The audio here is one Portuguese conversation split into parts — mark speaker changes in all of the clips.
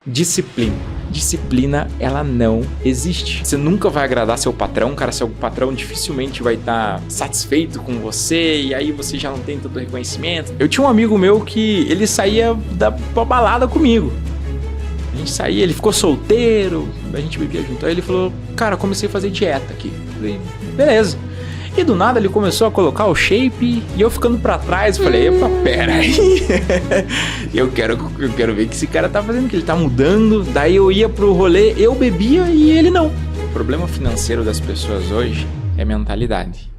Speaker 1: Disciplina. Disciplina, ela não existe. Você nunca vai agradar seu patrão, cara. Seu patrão dificilmente vai estar satisfeito com você e aí você já não tem tanto reconhecimento. Eu tinha um amigo meu que ele saía pra balada comigo. A gente saía, ele ficou solteiro, a gente bebia junto. Aí ele falou, cara, comecei a fazer dieta aqui. Eu falei, beleza. E do nada ele começou a colocar o shape e eu ficando pra trás, falei, epa, pera aí. eu quero ver o que esse cara tá fazendo, que ele tá mudando. Daí eu ia pro rolê, eu bebia e ele não. O problema financeiro das pessoas hoje é mentalidade.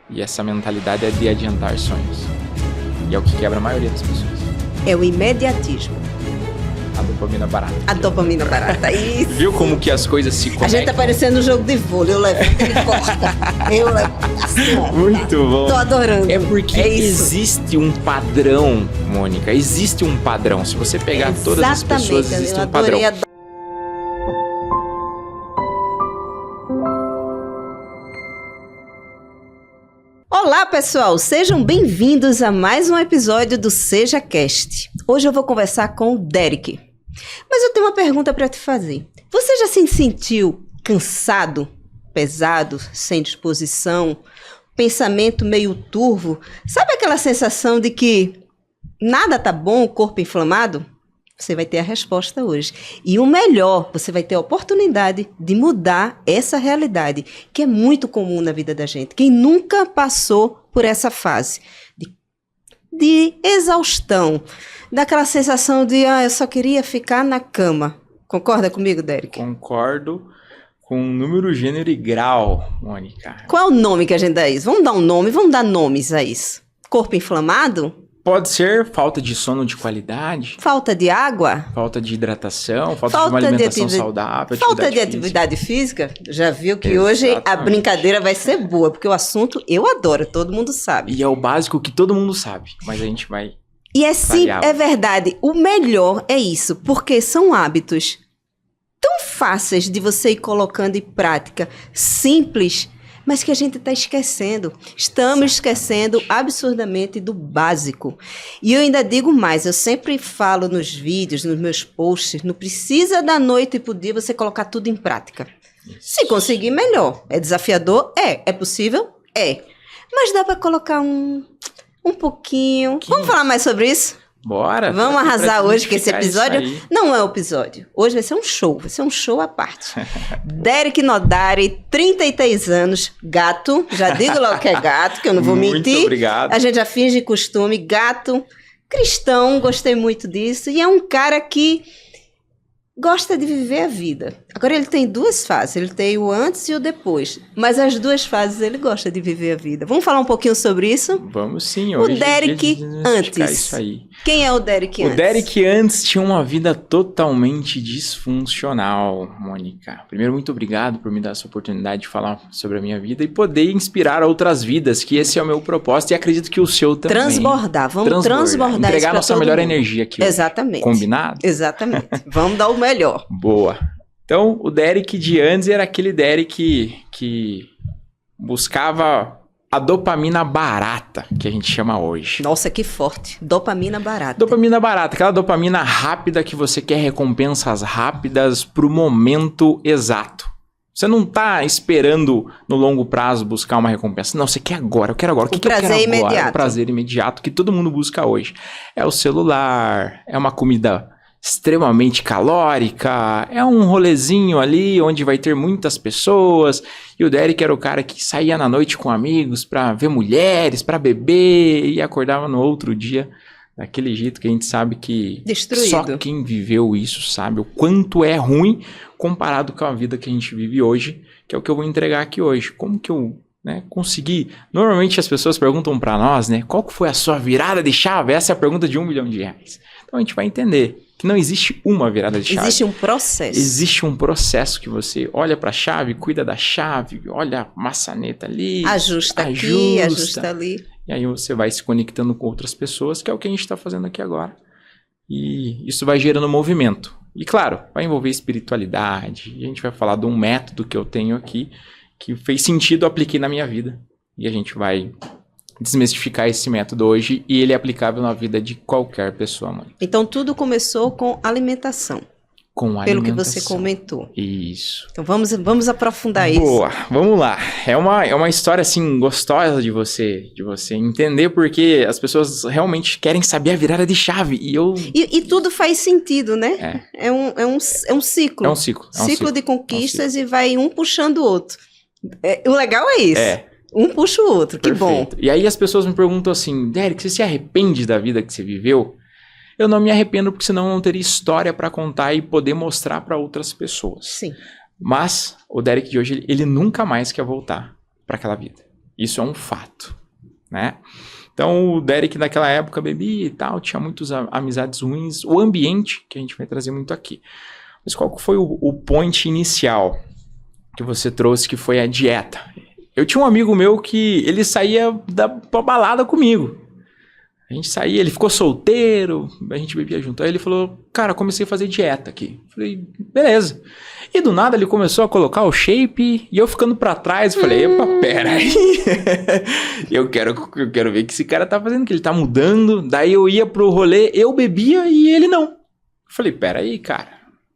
Speaker 1: E essa mentalidade é de adiantar sonhos. E é o que quebra a maioria das pessoas.
Speaker 2: É o imediatismo.
Speaker 1: A dopamina barata.
Speaker 2: A dopamina barata, isso.
Speaker 1: Viu como que as coisas se conectam?
Speaker 2: A gente tá parecendo um jogo de vôlei, eu levo, ele corta, eu levo. Assim,
Speaker 1: muito bom.
Speaker 2: Tô adorando.
Speaker 1: É porque existe um padrão, Mônica, existe um padrão. Se você pegar todas as pessoas, existe um padrão.
Speaker 2: Olá pessoal, sejam bem-vindos a mais um episódio do Seja Cast. Hoje eu vou conversar com o Derek. Mas eu tenho uma pergunta para te fazer. Você já se sentiu cansado, pesado, sem disposição, pensamento meio turvo? Sabe aquela sensação de que nada tá bom, o corpo inflamado? Você vai ter a resposta hoje. E o melhor, você vai ter a oportunidade de mudar essa realidade, que é muito comum na vida da gente. Quem nunca passou por essa fase de exaustão, daquela sensação de, eu só queria ficar na cama. Concorda comigo, Derek?
Speaker 1: Concordo com número, gênero e grau, Mônica.
Speaker 2: Qual é o nome que a gente dá a isso? Vamos dar um nome, vamos dar nomes a isso. Corpo inflamado?
Speaker 1: Pode ser falta de sono de qualidade.
Speaker 2: Falta de água.
Speaker 1: Falta de hidratação, falta de uma alimentação saudável.
Speaker 2: Falta de atividade física. Já viu que hoje a brincadeira vai ser boa, porque o assunto eu adoro, todo mundo sabe.
Speaker 1: E é o básico que todo mundo sabe, mas a gente vai...
Speaker 2: E é sim, é verdade, o melhor é isso, porque são hábitos tão fáceis de você ir colocando em prática, simples, mas que a gente está esquecendo. Estamos esquecendo absurdamente do básico. E eu ainda digo mais, eu sempre falo nos vídeos, nos meus posts, não precisa da noite pro dia você colocar tudo em prática. Se conseguir, melhor. É desafiador? É possível? É. Mas dá para colocar um pouquinho. Vamos falar mais sobre isso?
Speaker 1: Bora!
Speaker 2: Vamos arrasar hoje, que esse episódio não é um episódio. Hoje vai ser um show à parte. Derek Nodari, 33 anos, gato. Já digo logo que é gato, que eu não vou mentir.
Speaker 1: Muito obrigado.
Speaker 2: A gente já finge costume. Gato, cristão, gostei muito disso. E é um cara que gosta de viver a vida. Agora ele tem duas fases, ele tem o antes e o depois. Mas as duas fases ele gosta de viver a vida. Vamos falar um pouquinho sobre isso?
Speaker 1: Vamos sim, hoje.
Speaker 2: O Derek antes.
Speaker 1: Isso aí.
Speaker 2: Quem é o Derek antes?
Speaker 1: O Derek antes tinha uma vida totalmente disfuncional, Mônica. Primeiro, muito obrigado por me dar essa oportunidade de falar sobre a minha vida e poder inspirar outras vidas, que esse é o meu propósito e acredito que o seu também.
Speaker 2: Transbordar, vamos transbordar
Speaker 1: entregar
Speaker 2: isso pra
Speaker 1: nossa
Speaker 2: todo
Speaker 1: melhor
Speaker 2: mundo.
Speaker 1: energia aqui.
Speaker 2: Exatamente.
Speaker 1: Hoje. Combinado?
Speaker 2: Exatamente. Vamos dar o melhor.
Speaker 1: Boa. Então, o Derek de antes era aquele Derek que buscava a dopamina barata, que a gente chama hoje.
Speaker 2: Nossa, que forte. Dopamina barata.
Speaker 1: Dopamina barata, aquela dopamina rápida que você quer recompensas rápidas pro momento exato. Você não tá esperando no longo prazo buscar uma recompensa. Não, você quer agora, eu quero agora. O que eu quero agora?
Speaker 2: Imediato.
Speaker 1: O prazer imediato que todo mundo busca hoje. É o celular, é uma comida extremamente calórica, é um rolezinho ali onde vai ter muitas pessoas, e o Derek era o cara que saía na noite com amigos pra ver mulheres, pra beber, e acordava no outro dia daquele jeito que a gente sabe que
Speaker 2: destruído.
Speaker 1: Só quem viveu isso sabe o quanto é ruim comparado com a vida que a gente vive hoje, que é o que eu vou entregar aqui hoje. Como que eu consegui? Normalmente as pessoas perguntam pra nós, qual que foi a sua virada de chave? Essa é a pergunta de R$1 milhão. Então a gente vai entender que não existe uma virada de chave.
Speaker 2: Existe um processo.
Speaker 1: Existe um processo que você olha para a chave, cuida da chave, olha a maçaneta ali.
Speaker 2: Ajusta aqui, ajusta ali.
Speaker 1: E aí você vai se conectando com outras pessoas, que é o que a gente está fazendo aqui agora. E isso vai gerando movimento. E claro, vai envolver espiritualidade. E a gente vai falar de um método que eu tenho aqui, que fez sentido, eu apliquei na minha vida. E a gente vai desmistificar esse método hoje e ele é aplicável na vida de qualquer pessoa, mãe.
Speaker 2: Então tudo começou com alimentação.
Speaker 1: Com
Speaker 2: pelo que
Speaker 1: alimentação.
Speaker 2: você comentou.
Speaker 1: Isso.
Speaker 2: Então vamos aprofundar isso.
Speaker 1: Boa, vamos lá. É uma história, assim, gostosa de você entender, porque as pessoas realmente querem saber a virada de chave.
Speaker 2: E tudo faz sentido, né? É um ciclo.
Speaker 1: É um ciclo.
Speaker 2: Ciclo de conquistas e vai um puxando o outro. O legal é isso. Um puxa o outro, que bom.
Speaker 1: E aí as pessoas me perguntam assim, Derek, você se arrepende da vida que você viveu? Eu não me arrependo, porque senão eu não teria história para contar e poder mostrar para outras pessoas.
Speaker 2: Sim.
Speaker 1: Mas o Derek de hoje, ele nunca mais quer voltar para aquela vida. Isso é um fato, né? Então o Derek naquela época bebia e tal, tinha muitas amizades ruins, o ambiente que a gente vai trazer muito aqui. Mas qual foi o point inicial que você trouxe, que foi a dieta? Eu tinha um amigo meu que ele saía pra balada comigo. A gente saía, ele ficou solteiro, a gente bebia junto. Aí ele falou, cara, comecei a fazer dieta aqui. Falei, beleza. E do nada ele começou a colocar o shape e eu ficando pra trás. Falei, epa, pera aí. eu quero ver o que esse cara tá fazendo, que ele tá mudando. Daí eu ia pro rolê, eu bebia e ele não. Falei, pera aí, cara.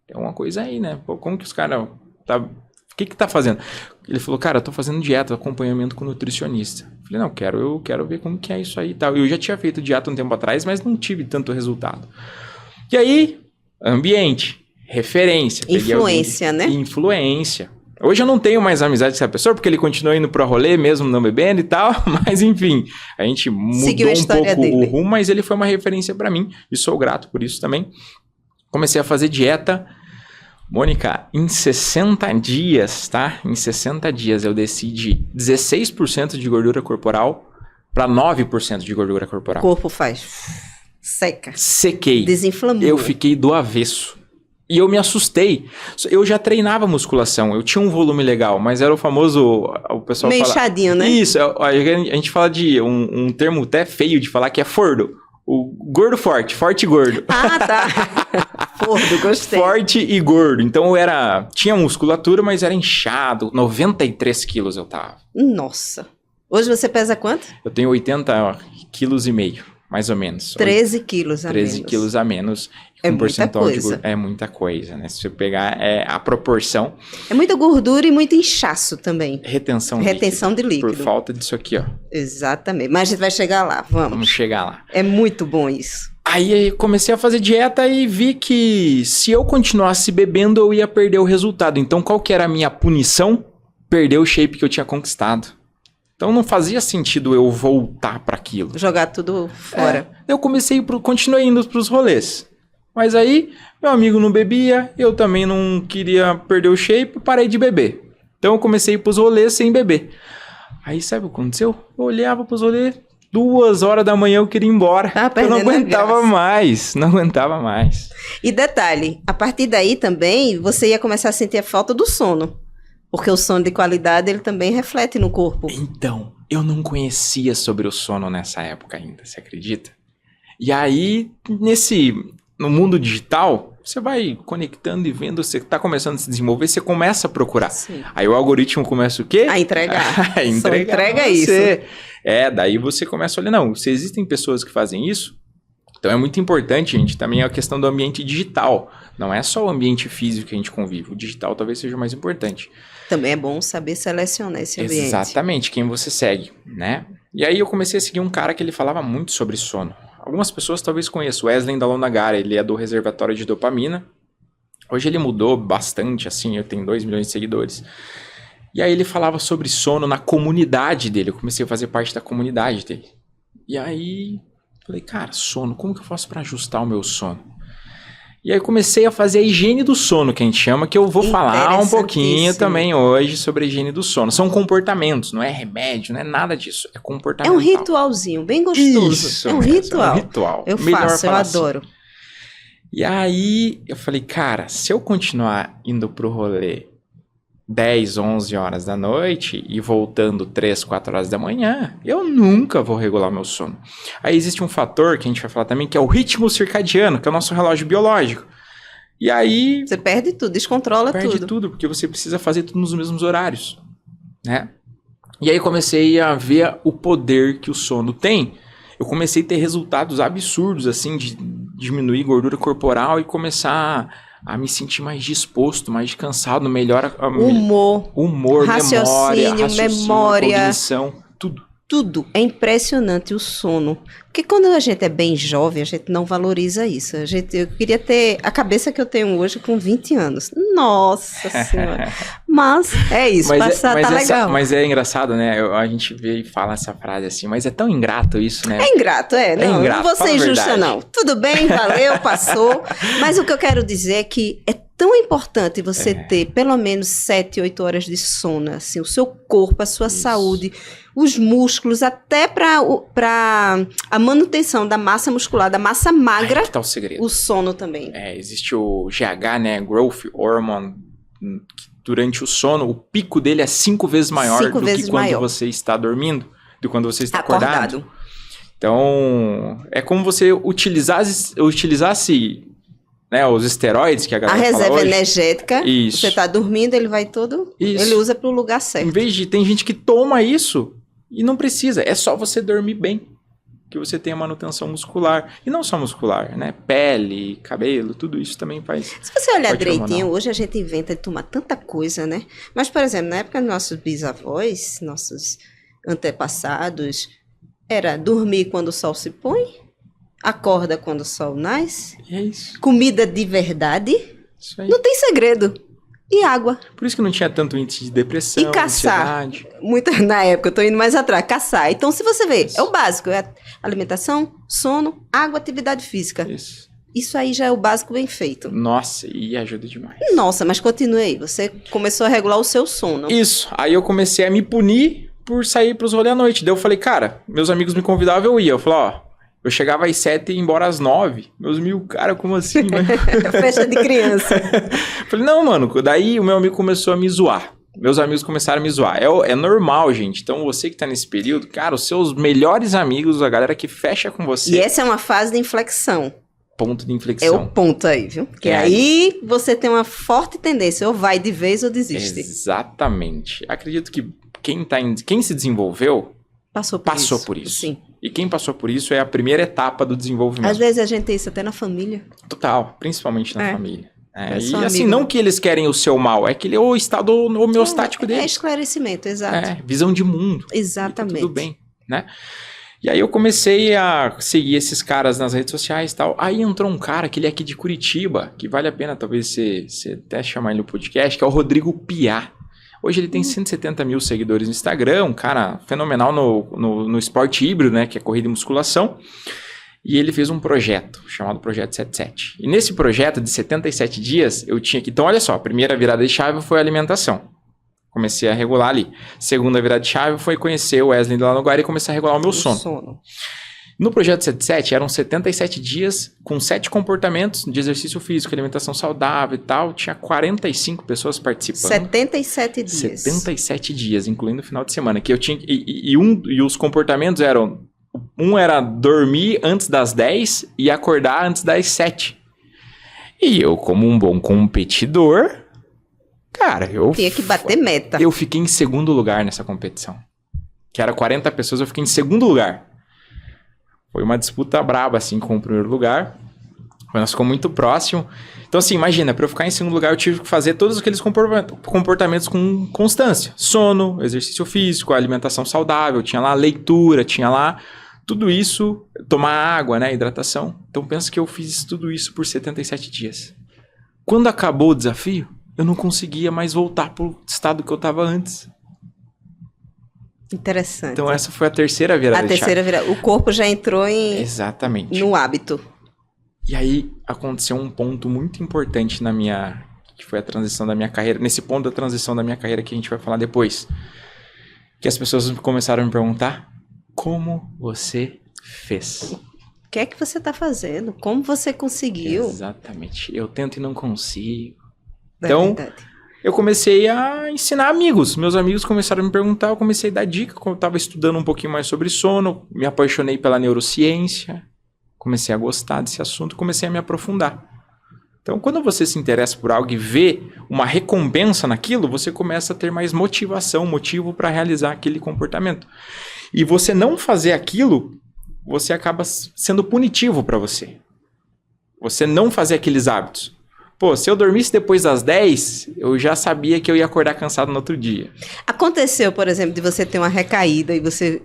Speaker 1: Tem uma coisa aí, né? Pô, como que os caras... O que tá fazendo? Ele falou, cara, eu tô fazendo dieta, acompanhamento com nutricionista. Falei, não, eu quero ver como que é isso aí e tal. Eu já tinha feito dieta um tempo atrás, mas não tive tanto resultado. E aí, ambiente, referência.
Speaker 2: Influência, né?
Speaker 1: Influência. Hoje eu não tenho mais amizade com essa pessoa, porque ele continua indo pro rolê, mesmo não bebendo e tal. Mas enfim, a gente mudou um pouco o rumo, mas ele foi uma referência pra mim. E sou grato por isso também. Comecei a fazer dieta... Mônica, em 60 dias, tá? Em 60 dias eu desci de 16% de gordura corporal para 9% de gordura corporal.
Speaker 2: O corpo faz. Seca.
Speaker 1: Sequei.
Speaker 2: Desinflamou.
Speaker 1: Eu fiquei do avesso. E eu me assustei. Eu já treinava musculação, eu tinha um volume legal, mas era o famoso... O pessoal
Speaker 2: meio
Speaker 1: fala...
Speaker 2: inchadinho, né?
Speaker 1: Isso, a gente fala de um termo até feio de falar, que é fordo. O gordo forte, forte e gordo.
Speaker 2: Ah, tá. Fordo, gostei.
Speaker 1: Forte e gordo. Então tinha musculatura, mas era inchado. 93 quilos eu tava.
Speaker 2: Nossa. Hoje você pesa quanto?
Speaker 1: Eu tenho 80 quilos e meio, mais ou menos.
Speaker 2: 13 quilos a
Speaker 1: 13
Speaker 2: menos.
Speaker 1: quilos a menos.
Speaker 2: É
Speaker 1: com
Speaker 2: muita
Speaker 1: percentual
Speaker 2: coisa.
Speaker 1: De gordura. É muita coisa, né? Se você pegar a proporção...
Speaker 2: É muita gordura e muito inchaço também.
Speaker 1: Retenção
Speaker 2: de líquido.
Speaker 1: Por falta disso aqui, ó.
Speaker 2: Exatamente. Mas a gente vai chegar lá, vamos.
Speaker 1: Vamos chegar lá.
Speaker 2: É muito bom isso.
Speaker 1: Aí comecei a fazer dieta e vi que se eu continuasse bebendo, eu ia perder o resultado. Então qual que era a minha punição? Perder o shape que eu tinha conquistado. Então não fazia sentido eu voltar para aquilo.
Speaker 2: Jogar tudo fora.
Speaker 1: Eu continuei indo pros rolês. Mas aí, meu amigo não bebia, eu também não queria perder o shape, parei de beber. Então eu comecei a ir pros rolês sem beber. Aí sabe o que aconteceu? Eu olhava pros rolês, 2 horas da manhã eu queria ir embora. Eu não aguentava mais, não aguentava mais.
Speaker 2: E detalhe, a partir daí também você ia começar a sentir a falta do sono. Porque o sono de qualidade, ele também reflete no corpo.
Speaker 1: Então, eu não conhecia sobre o sono nessa época ainda, você acredita? E aí, no mundo digital, você vai conectando e vendo, você tá começando a se desenvolver, você começa a procurar.
Speaker 2: Sim.
Speaker 1: Aí o algoritmo começa o quê?
Speaker 2: A entregar.
Speaker 1: Entrega
Speaker 2: isso.
Speaker 1: Daí você começa a olhar, não, se existem pessoas que fazem isso, então é muito importante, gente, também a questão do ambiente digital. Não é só o ambiente físico que a gente convive, o digital talvez seja o mais importante.
Speaker 2: Também é bom saber selecionar esse ambiente.
Speaker 1: Exatamente, quem você segue, né? E aí eu comecei a seguir um cara que ele falava muito sobre sono. Algumas pessoas talvez conheçam, Wesley Ndalonagara, ele é do reservatório de dopamina. Hoje ele mudou bastante, assim, eu tenho 2 milhões de seguidores. E aí ele falava sobre sono na comunidade dele, eu comecei a fazer parte da comunidade dele. E aí, falei, cara, sono, como que eu faço para ajustar o meu sono? E aí comecei a fazer a higiene do sono, que a gente chama, que eu vou falar um pouquinho também hoje sobre a higiene do sono. São comportamentos, não é remédio, não é nada disso, é comportamental.
Speaker 2: É um ritualzinho, bem gostoso.
Speaker 1: Isso,
Speaker 2: é um
Speaker 1: mesmo,
Speaker 2: ritual.
Speaker 1: É um ritual.
Speaker 2: Eu faço, eu adoro.
Speaker 1: Assim. E aí eu falei, cara, se eu continuar indo pro rolê 10, 11 horas da noite e voltando 3, 4 horas da manhã, eu nunca vou regular meu sono. Aí existe um fator que a gente vai falar também, que é o ritmo circadiano, que é o nosso relógio biológico. E aí...
Speaker 2: Você perde tudo, descontrola tudo.
Speaker 1: Perde tudo, porque você precisa fazer tudo nos mesmos horários, né? E aí comecei a ver o poder que o sono tem. Eu comecei a ter resultados absurdos, assim, de diminuir gordura corporal e começar a me sentir mais disposto, mais cansado, melhora
Speaker 2: humor,
Speaker 1: raciocínio,
Speaker 2: memória,
Speaker 1: cognição, tudo.
Speaker 2: Tudo. É impressionante o sono. Porque quando a gente é bem jovem, a gente não valoriza isso. Eu queria ter a cabeça que eu tenho hoje com 20 anos. Nossa Senhora. Mas é isso, passar tá legal.
Speaker 1: Mas é engraçado, né? A gente vê e fala essa frase assim, mas é tão ingrato isso, né?
Speaker 2: É ingrato, não.
Speaker 1: Ingrato,
Speaker 2: não vou ser injusta, não. Tudo bem, valeu, passou. Mas o que eu quero dizer é que é tão importante você ter pelo menos 7, 8 horas de sono, assim, o seu corpo, a sua saúde, os músculos, até para a manutenção da massa muscular, da massa magra.
Speaker 1: Aí que tá o segredo.
Speaker 2: O sono também.
Speaker 1: Existe o GH, né, Growth Hormone, que durante o sono, o pico dele é 5 vezes maior do que quando você está dormindo, do que quando você está acordado. Então, é como você utilizasse né, os esteroides que a galera fala hoje. A reserva
Speaker 2: energética,
Speaker 1: isso.
Speaker 2: Você tá dormindo, ele vai todo, ele usa para o lugar certo.
Speaker 1: Em vez de, tem gente que toma isso e não precisa, é só você dormir bem, que você tem a manutenção muscular, e não só muscular, né, pele, cabelo, tudo isso também faz.
Speaker 2: Se você olhar direitinho, hoje a gente inventa de tomar tanta coisa, né, mas, por exemplo, na época dos nossos bisavós, nossos antepassados, era dormir quando o sol se põe, acorda quando o sol nasce.
Speaker 1: E é isso.
Speaker 2: Comida de verdade.
Speaker 1: Isso aí.
Speaker 2: Não tem segredo. E água.
Speaker 1: Por isso que não tinha tanto índice de depressão,
Speaker 2: e caçar.
Speaker 1: ansiedade.
Speaker 2: Na época, eu tô indo mais atrás. Caçar. Então, se você vê, é o básico. É alimentação, sono, água, atividade física. Isso aí já é o básico bem feito.
Speaker 1: Nossa, e ajuda demais.
Speaker 2: Nossa, mas continue aí. Você começou a regular o seu sono.
Speaker 1: Isso. Aí eu comecei a me punir por sair pros rolês à noite. Daí eu falei, cara, meus amigos me convidavam, eu ia. Eu falei, eu chegava às 7 e ia embora às 9. Meus amigos, cara, como assim?
Speaker 2: Festa de criança.
Speaker 1: Falei, não, mano. Daí o meu amigo começou a me zoar. Meus amigos começaram a me zoar. É normal, gente. Então, você que tá nesse período, cara, os seus melhores amigos, a galera que fecha com você.
Speaker 2: E essa é uma fase de inflexão.
Speaker 1: Ponto de inflexão.
Speaker 2: É o ponto aí, viu? Porque aí você tem uma forte tendência, ou vai de vez ou desiste.
Speaker 1: Exatamente. Acredito que quem se desenvolveu
Speaker 2: passou por isso. Sim.
Speaker 1: E quem passou por isso é a primeira etapa do desenvolvimento.
Speaker 2: Às vezes a gente tem isso até na família.
Speaker 1: Total, principalmente na família. E assim, não que eles querem o seu mal, é que ele é o estado homeostático deles.
Speaker 2: É esclarecimento, exato.
Speaker 1: Visão de mundo.
Speaker 2: Exatamente.
Speaker 1: Tá tudo bem, né? E aí eu comecei a seguir esses caras nas redes sociais e tal. Aí entrou um cara que ele é aqui de Curitiba, que vale a pena talvez você até chamar ele no podcast, que é o Rodrigo Piá. Hoje ele tem 170 mil seguidores no Instagram, um cara fenomenal no esporte híbrido, né, que é corrida e musculação. E ele fez um projeto, chamado Projeto 77. E nesse projeto de 77 dias, eu tinha que... Então, olha só, a primeira virada de chave foi a alimentação. Comecei a regular ali. Segunda virada de chave foi conhecer o Wesley lá no Guará e começar a regular o meu sono. No Projeto 77, eram 77 dias com 7 comportamentos de exercício físico, alimentação saudável e tal. Tinha 45 pessoas participando.
Speaker 2: 77 dias.
Speaker 1: 77 dias, incluindo o final de semana. Que eu tinha, e os comportamentos eram... Um era dormir antes das 10 e acordar antes das 7. E eu, como um bom competidor, cara,
Speaker 2: tinha que bater meta.
Speaker 1: Eu fiquei em segundo lugar nessa competição. Que era 40 pessoas, eu fiquei em segundo lugar. Foi uma disputa braba, assim, com o primeiro lugar. Nós ficamos muito próximo. Então, assim, imagina, para eu ficar em segundo lugar, eu tive que fazer todos aqueles comportamentos com constância. Sono, exercício físico, alimentação saudável, tinha lá leitura, tinha lá tudo isso, tomar água, né, hidratação. Então, pensa que eu fiz tudo isso por 77 dias. Quando acabou o desafio, eu não conseguia mais voltar pro estado que eu estava antes.
Speaker 2: Interessante.
Speaker 1: Então, essa foi a terceira virada de chave.
Speaker 2: O corpo já entrou
Speaker 1: Exatamente.
Speaker 2: No hábito.
Speaker 1: E aí, aconteceu um ponto muito importante que foi a transição da minha carreira, nesse ponto da transição da minha carreira que a gente vai falar depois. Que as pessoas começaram a me perguntar, como você fez?
Speaker 2: O que é que você está fazendo? Como você conseguiu?
Speaker 1: Exatamente. Eu tento e não consigo. Então, eu comecei a ensinar amigos. Meus amigos começaram a me perguntar, eu comecei a dar dica. Eu estava estudando um pouquinho mais sobre sono, me apaixonei pela neurociência, comecei a gostar desse assunto, comecei a me aprofundar. Então, quando você se interessa por algo e vê uma recompensa naquilo, você começa a ter mais motivo para realizar aquele comportamento. E você não fazer aquilo, você acaba sendo punitivo para você. Você não fazer aqueles hábitos. Pô, se eu dormisse depois das 10, eu já sabia que eu ia acordar cansado no outro dia.
Speaker 2: Aconteceu, por exemplo, de você ter uma recaída e você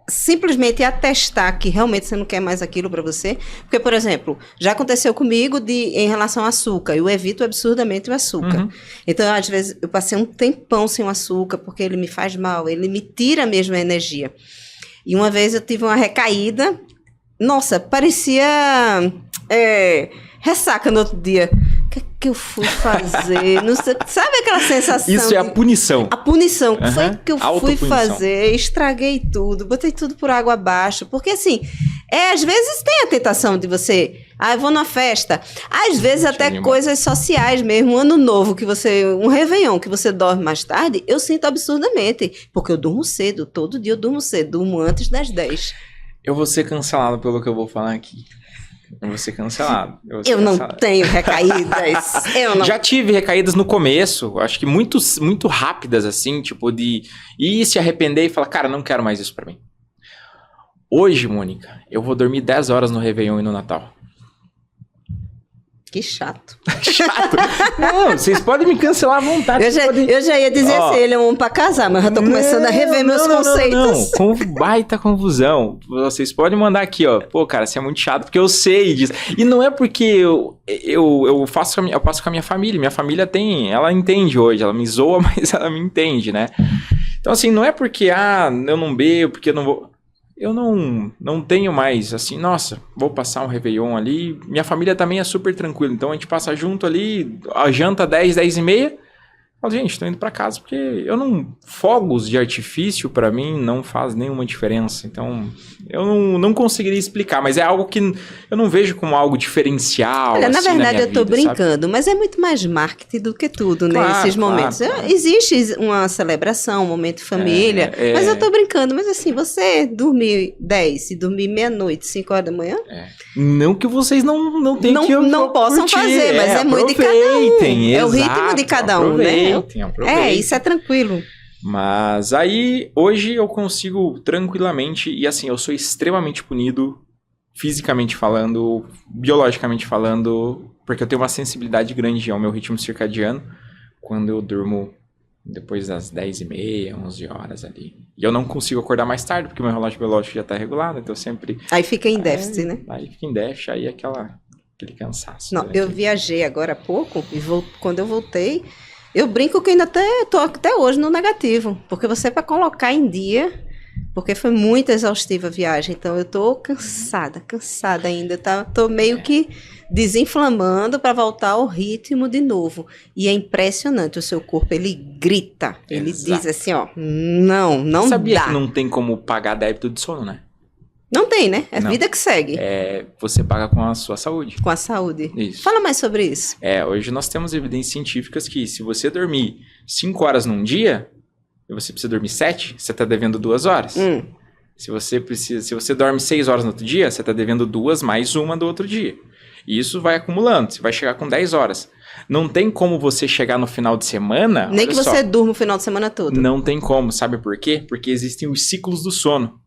Speaker 2: simplesmente atestar que realmente você não quer mais aquilo para você? Porque, por exemplo, já aconteceu comigo em relação ao açúcar. Eu evito absurdamente o açúcar. Então, às vezes, eu passei um tempão sem o açúcar porque ele me faz mal, ele me tira mesmo a energia. E uma vez eu tive uma recaída, nossa, parecia ressaca no outro dia. O que eu fui fazer? Não sei, sabe aquela sensação?
Speaker 1: Isso é a punição.
Speaker 2: A punição. O que foi que eu fui
Speaker 1: Autopunição.
Speaker 2: fazer? Estraguei tudo, botei tudo por água abaixo. Porque assim, às vezes tem a tentação de você... eu vou numa festa. Às vezes até coisas sociais mesmo. Um ano novo, um Réveillon, que você dorme mais tarde, eu sinto absurdamente. Porque eu durmo cedo. Todo dia eu durmo cedo. Durmo antes das 10.
Speaker 1: Eu vou ser cancelado pelo que eu vou falar aqui. Eu vou ser cancelado.
Speaker 2: Eu não tenho recaídas.
Speaker 1: Já tive recaídas no começo, acho que muito rápidas, assim, tipo de ir se arrepender e falar, cara, não quero mais isso pra mim. Hoje, Mônica, eu vou dormir 10 horas no Réveillon e no Natal.
Speaker 2: Que chato.
Speaker 1: Chato. Não, vocês podem me cancelar à vontade.
Speaker 2: Eu já ia dizer assim, ele é um homem pra casar, mas eu já tô começando a rever meus conceitos.
Speaker 1: Não, com baita confusão. Vocês podem mandar aqui, ó. Pô, cara, você é muito chato, porque eu sei disso. E não é porque eu passo com a minha família. Minha família ela entende hoje. Ela me zoa, mas ela me entende, né? Então, assim, não é porque, eu não bebo, porque eu não vou... Eu não tenho mais, assim, nossa, vou passar um Réveillon ali. Minha família também é super tranquila, então a gente passa junto ali, a janta 10, 10 e meia. Falo, gente, tô indo pra casa, porque fogos de artifício pra mim não faz nenhuma diferença. Então, eu não conseguiria explicar, mas é algo que eu não vejo como algo diferencial.
Speaker 2: Olha,
Speaker 1: assim,
Speaker 2: na verdade eu tô
Speaker 1: vida,
Speaker 2: brincando,
Speaker 1: sabe?
Speaker 2: mas é muito mais marketing do que tudo, né?
Speaker 1: Claro,
Speaker 2: Esses momentos.
Speaker 1: claro.
Speaker 2: Existe uma celebração, um momento de família, mas eu tô brincando. Mas assim, você dormir 10 e dormir meia-noite, 5 horas da manhã?
Speaker 1: Não que vocês não tenham que
Speaker 2: não possam
Speaker 1: curtir,
Speaker 2: fazer, mas é muito de cada um. É o ritmo de cada um, né?
Speaker 1: Aproveitem.
Speaker 2: Isso é tranquilo.
Speaker 1: Mas aí, hoje eu consigo tranquilamente, e assim, eu sou extremamente punido, fisicamente falando, biologicamente falando, porque eu tenho uma sensibilidade grande ao meu ritmo circadiano, quando eu durmo depois das 10h30, 11 horas ali. E eu não consigo acordar mais tarde, porque o meu relógio biológico já está regulado, então eu sempre...
Speaker 2: Aí fica em déficit, né?
Speaker 1: Aí fica em déficit, aí aquele cansaço.
Speaker 2: Não, eu viajei agora há pouco, e quando eu voltei... Eu brinco que ainda tô até hoje no negativo, porque você para colocar em dia, porque foi muito exaustiva a viagem, então eu tô cansada ainda, tô meio que desinflamando para voltar ao ritmo de novo. E é impressionante, o seu corpo, ele grita, ele diz assim, ó, não dá.
Speaker 1: Sabia que não tem como pagar débito de sono, né?
Speaker 2: Não tem, né? É a vida que segue.
Speaker 1: Você paga com a sua saúde.
Speaker 2: Com a saúde.
Speaker 1: Isso.
Speaker 2: Fala mais sobre isso.
Speaker 1: Hoje nós temos evidências científicas que se você dormir 5 horas num dia, e você precisa dormir 7, você está devendo 2 horas. Se você dorme 6 horas no outro dia, você está devendo 2 mais 1 do outro dia. E isso vai acumulando, você vai chegar com 10 horas. Não tem como você chegar no final de semana...
Speaker 2: Nem que você durma o final de semana todo.
Speaker 1: Não tem como, sabe por quê? Porque existem os ciclos do sono.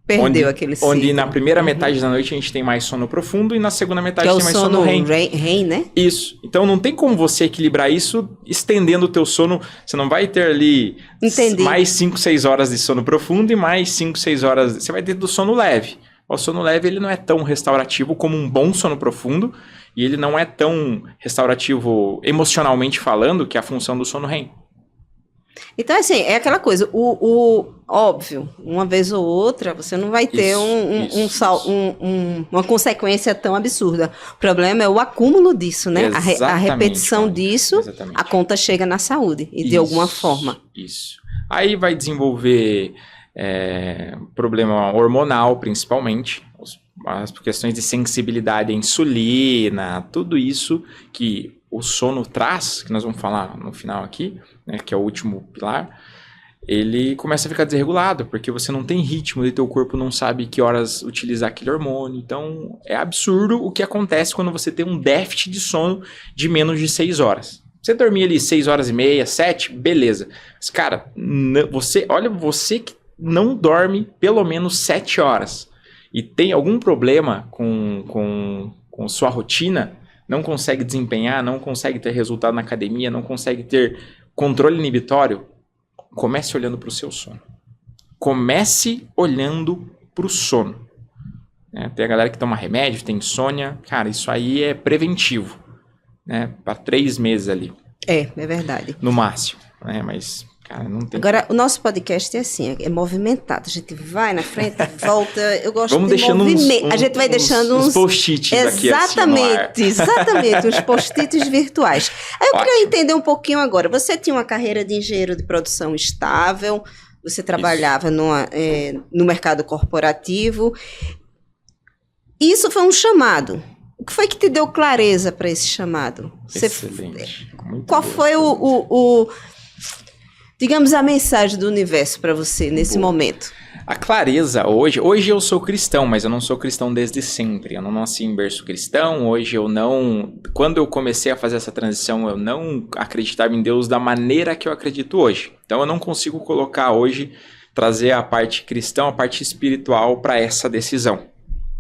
Speaker 2: Perdeu aquele ciclo.
Speaker 1: Onde na primeira metade da noite a gente tem mais sono profundo e na segunda metade tem mais sono REM.
Speaker 2: REM, né?
Speaker 1: Isso. Então não tem como você equilibrar isso estendendo o teu sono. Você não vai ter ali mais 5, 6 horas de sono profundo e mais 5, 6 horas... Você vai ter do sono leve. O sono leve ele não é tão restaurativo como um bom sono profundo e ele não é tão restaurativo emocionalmente falando, que é a função do sono REM.
Speaker 2: Então, assim, é aquela coisa, óbvio, uma vez ou outra, você não vai ter uma consequência tão absurda. O problema é o acúmulo disso, né? A repetição disso, a conta chega na saúde, e de alguma forma.
Speaker 1: Isso. Aí vai desenvolver problema hormonal, principalmente, as questões de sensibilidade à insulina, tudo isso que o sono traz, que nós vamos falar no final aqui, né, que é o último pilar, ele começa a ficar desregulado, porque você não tem ritmo e teu corpo não sabe que horas utilizar aquele hormônio. Então, é absurdo o que acontece quando você tem um déficit de sono de menos de 6 horas. Você dormir ali 6 horas e meia, 7, beleza. Mas, cara, você que não dorme pelo menos 7 horas e tem algum problema com sua rotina, não consegue desempenhar, não consegue ter resultado na academia, não consegue ter controle inibitório, comece olhando para o seu sono. Comece olhando para o sono. Tem a galera que toma remédio, tem insônia. Cara, isso aí é preventivo. Para 3 meses ali.
Speaker 2: É verdade.
Speaker 1: No máximo. Mas, cara, não tem...
Speaker 2: Agora, o nosso podcast é assim, é movimentado. A gente vai na frente, volta. Eu gosto
Speaker 1: Vamos
Speaker 2: de
Speaker 1: deixando
Speaker 2: movimento. A gente vai deixando uns
Speaker 1: post-its aqui assim no ar.
Speaker 2: Exatamente, uns post-its virtuais. Aí eu queria entender um pouquinho agora. Você tinha uma carreira de engenheiro de produção estável, você trabalhava no mercado corporativo. Isso foi um chamado. O que foi que te deu clareza para esse chamado?
Speaker 1: Excelente.
Speaker 2: Qual foi digamos, a mensagem do universo para você nesse momento?
Speaker 1: A clareza hoje eu sou cristão, mas eu não sou cristão desde sempre. Eu não nasci em berço cristão. Hoje quando eu comecei a fazer essa transição, eu não acreditava em Deus da maneira que eu acredito hoje. Então eu não consigo colocar hoje, trazer a parte cristã, a parte espiritual para essa decisão.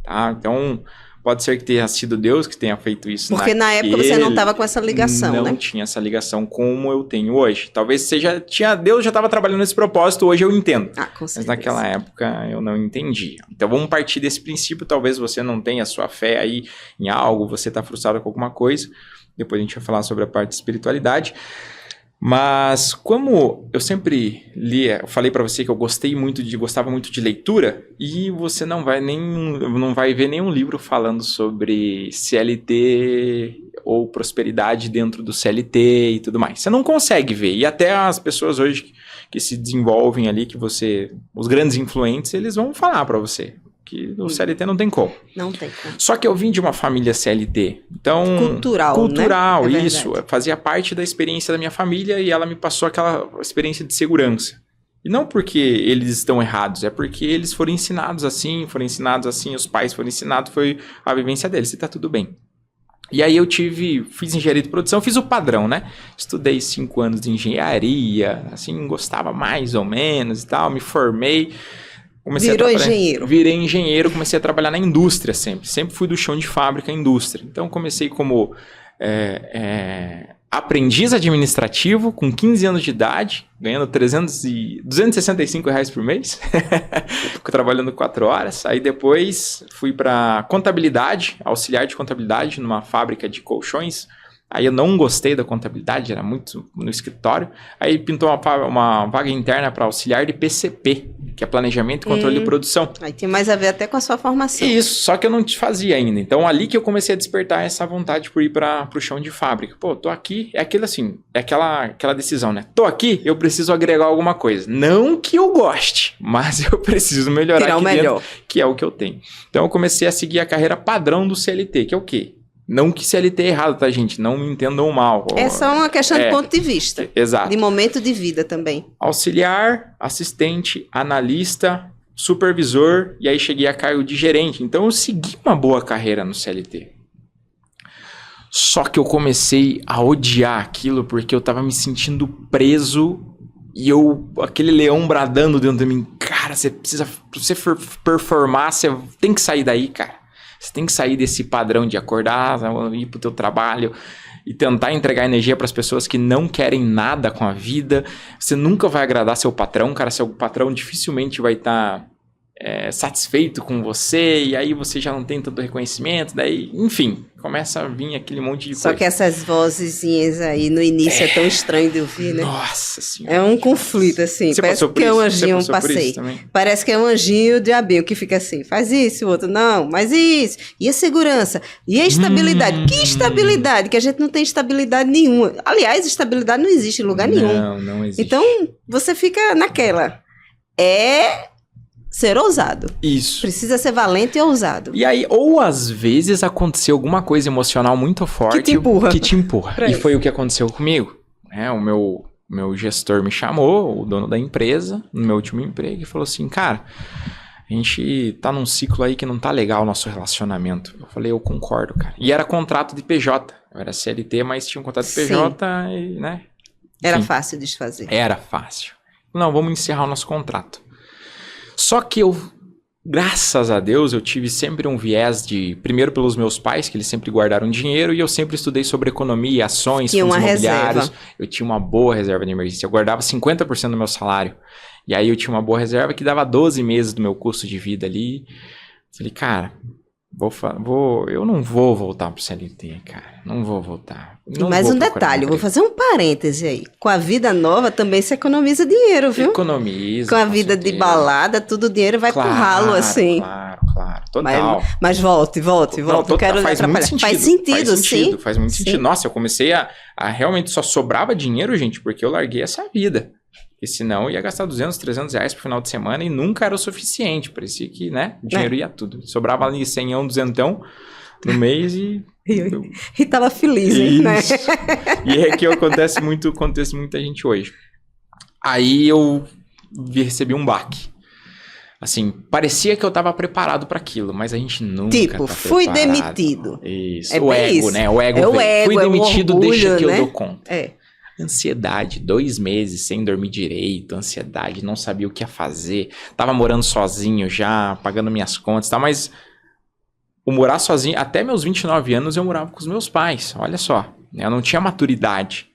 Speaker 1: Tá? Então, pode ser que tenha sido Deus que tenha feito isso.
Speaker 2: Porque na época você não estava com essa ligação, né?
Speaker 1: Não tinha essa ligação como eu tenho hoje. Talvez Deus já estava trabalhando nesse propósito, hoje eu entendo.
Speaker 2: Com certeza.
Speaker 1: Mas naquela época eu não entendia. Então vamos partir desse princípio. Talvez você não tenha sua fé aí em algo, você está frustrado com alguma coisa. Depois a gente vai falar sobre a parte de espiritualidade. Mas como eu sempre lia, eu falei para você que eu gostava muito de leitura, e você não vai ver nenhum livro falando sobre CLT ou prosperidade dentro do CLT e tudo mais. Você não consegue ver. E até as pessoas hoje que se desenvolvem ali, os grandes influentes, eles vão falar para você que no CLT não tem como.
Speaker 2: Não tem como.
Speaker 1: Só que eu vim de uma família CLT. Então,
Speaker 2: cultural, né?
Speaker 1: Isso. Fazia parte da experiência da minha família e ela me passou aquela experiência de segurança. E não porque eles estão errados, é porque eles foram ensinados assim, os pais foram ensinados, foi a vivência deles, e tá tudo bem. E aí fiz engenharia de produção, fiz o padrão, né? Estudei 5 anos de engenharia, gostava mais ou menos e tal, me formei. Virei engenheiro, comecei a trabalhar na indústria sempre. Sempre fui do chão de fábrica à indústria. Então comecei como aprendiz administrativo com 15 anos de idade, ganhando R$265 por mês, trabalhando 4 horas. Aí depois fui para contabilidade, auxiliar de contabilidade numa fábrica de colchões. Aí eu não gostei da contabilidade, era muito no escritório. Aí pintou uma vaga interna para auxiliar de PCP, que é Planejamento e Controle de Produção.
Speaker 2: Aí tem mais a ver até com a sua formação.
Speaker 1: Isso, só que eu não te fazia ainda. Então ali que eu comecei a despertar essa vontade por ir para o chão de fábrica. Pô, tô aqui, é aquilo assim, é aquela decisão, né? Tô aqui, eu preciso agregar alguma coisa. Não que eu goste, mas eu preciso melhorar
Speaker 2: tirar
Speaker 1: aqui
Speaker 2: o melhor
Speaker 1: dentro, que é o que eu tenho. Então eu comecei a seguir a carreira padrão do CLT, que é o quê? Não que CLT é errado, tá, gente? Não me entendam mal.
Speaker 2: É só uma questão de ponto de vista.
Speaker 1: Exato.
Speaker 2: De momento de vida também.
Speaker 1: Auxiliar, assistente, analista, supervisor, e aí cheguei a cargo de gerente. Então eu segui uma boa carreira no CLT. Só que eu comecei a odiar aquilo porque eu tava me sentindo preso e aquele leão bradando dentro de mim. Cara, pra você performar, você tem que sair daí, cara. Você tem que sair desse padrão de acordar, ir pro teu trabalho e tentar entregar energia para as pessoas que não querem nada com a vida. Você nunca vai agradar seu patrão, cara. Seu patrão dificilmente vai estar satisfeito com você, e aí você já não tem tanto reconhecimento, daí, enfim, começa a vir aquele monte de coisa.
Speaker 2: Só que essas vozezinhas aí no início é tão estranho de ouvir, né?
Speaker 1: Nossa Senhora.
Speaker 2: É um conflito, assim.
Speaker 1: Você
Speaker 2: parece que é um anjinho, passei. Parece que é um anjinho e o diabinho que fica assim, faz isso, o outro, não, mas isso. E a segurança? E a estabilidade? Que estabilidade? Que a gente não tem estabilidade nenhuma. Aliás, estabilidade não existe em lugar nenhum.
Speaker 1: Não existe.
Speaker 2: Então, você fica naquela. Ser ousado.
Speaker 1: Isso.
Speaker 2: Precisa ser valente e ousado.
Speaker 1: E aí, ou às vezes aconteceu alguma coisa emocional muito forte que te empurra. E foi o que aconteceu comigo. O meu gestor me chamou, o dono da empresa, no meu último emprego, e falou assim, cara, a gente tá num ciclo aí que não tá legal o nosso relacionamento. Eu falei, eu concordo, cara. E era contrato de PJ. Eu era CLT, mas tinha um contrato de PJ e, né? Enfim,
Speaker 2: era fácil desfazer.
Speaker 1: Era fácil. Não, vamos encerrar o nosso contrato. Só que eu Graças a Deus, eu tive sempre um viés de... Primeiro pelos meus pais, que eles sempre guardaram dinheiro, e eu sempre estudei sobre economia, ações,
Speaker 2: Tinha
Speaker 1: fundos
Speaker 2: uma
Speaker 1: imobiliários.
Speaker 2: reserva.
Speaker 1: Eu tinha uma boa reserva de emergência. Eu guardava 50% do meu salário. E aí eu tinha uma boa reserva que dava 12 meses do meu custo de vida ali. Falei, cara, eu não vou voltar pro CLT, cara. Não vou voltar. Não
Speaker 2: Mais
Speaker 1: vou
Speaker 2: um
Speaker 1: procurar
Speaker 2: detalhe, eu vou
Speaker 1: emprego.
Speaker 2: fazer um parêntese aí. Com a vida nova também se economiza dinheiro, viu?
Speaker 1: Economiza.
Speaker 2: Com a vida de
Speaker 1: certeza.
Speaker 2: balada, tudo o dinheiro vai pro ralo, assim.
Speaker 1: Claro. Total.
Speaker 2: Mas volte. Não quero lhe atrapalhar. Faz sentido, sim.
Speaker 1: Faz muito
Speaker 2: Sim.
Speaker 1: sentido. Nossa, eu comecei a realmente só sobrava dinheiro, gente, porque eu larguei essa vida. Porque senão eu ia gastar 200, 300 reais pro final de semana e nunca era o suficiente. Parecia que, né, o dinheiro ia tudo. Sobrava ali 100, 200 no mês e...
Speaker 2: E tava feliz, hein, né?
Speaker 1: Isso. E é que acontece muita gente hoje. Aí eu recebi um baque. Assim, parecia que eu tava preparado para aquilo, mas a gente nunca
Speaker 2: Tipo,
Speaker 1: tá
Speaker 2: fui
Speaker 1: preparado.
Speaker 2: demitido.
Speaker 1: Isso,
Speaker 2: É
Speaker 1: o
Speaker 2: bem
Speaker 1: ego,
Speaker 2: isso.
Speaker 1: né? O ego
Speaker 2: É o
Speaker 1: veio.
Speaker 2: ego,
Speaker 1: Fui
Speaker 2: é o
Speaker 1: demitido,
Speaker 2: orgulho,
Speaker 1: deixa que
Speaker 2: né?
Speaker 1: eu dou conta.
Speaker 2: É.
Speaker 1: Ansiedade, 2 meses sem dormir direito, ansiedade, não sabia o que ia fazer. Tava morando sozinho já, pagando minhas contas e tal, mas o morar sozinho, até meus 29 anos eu morava com os meus pais, olha só. Eu não tinha maturidade.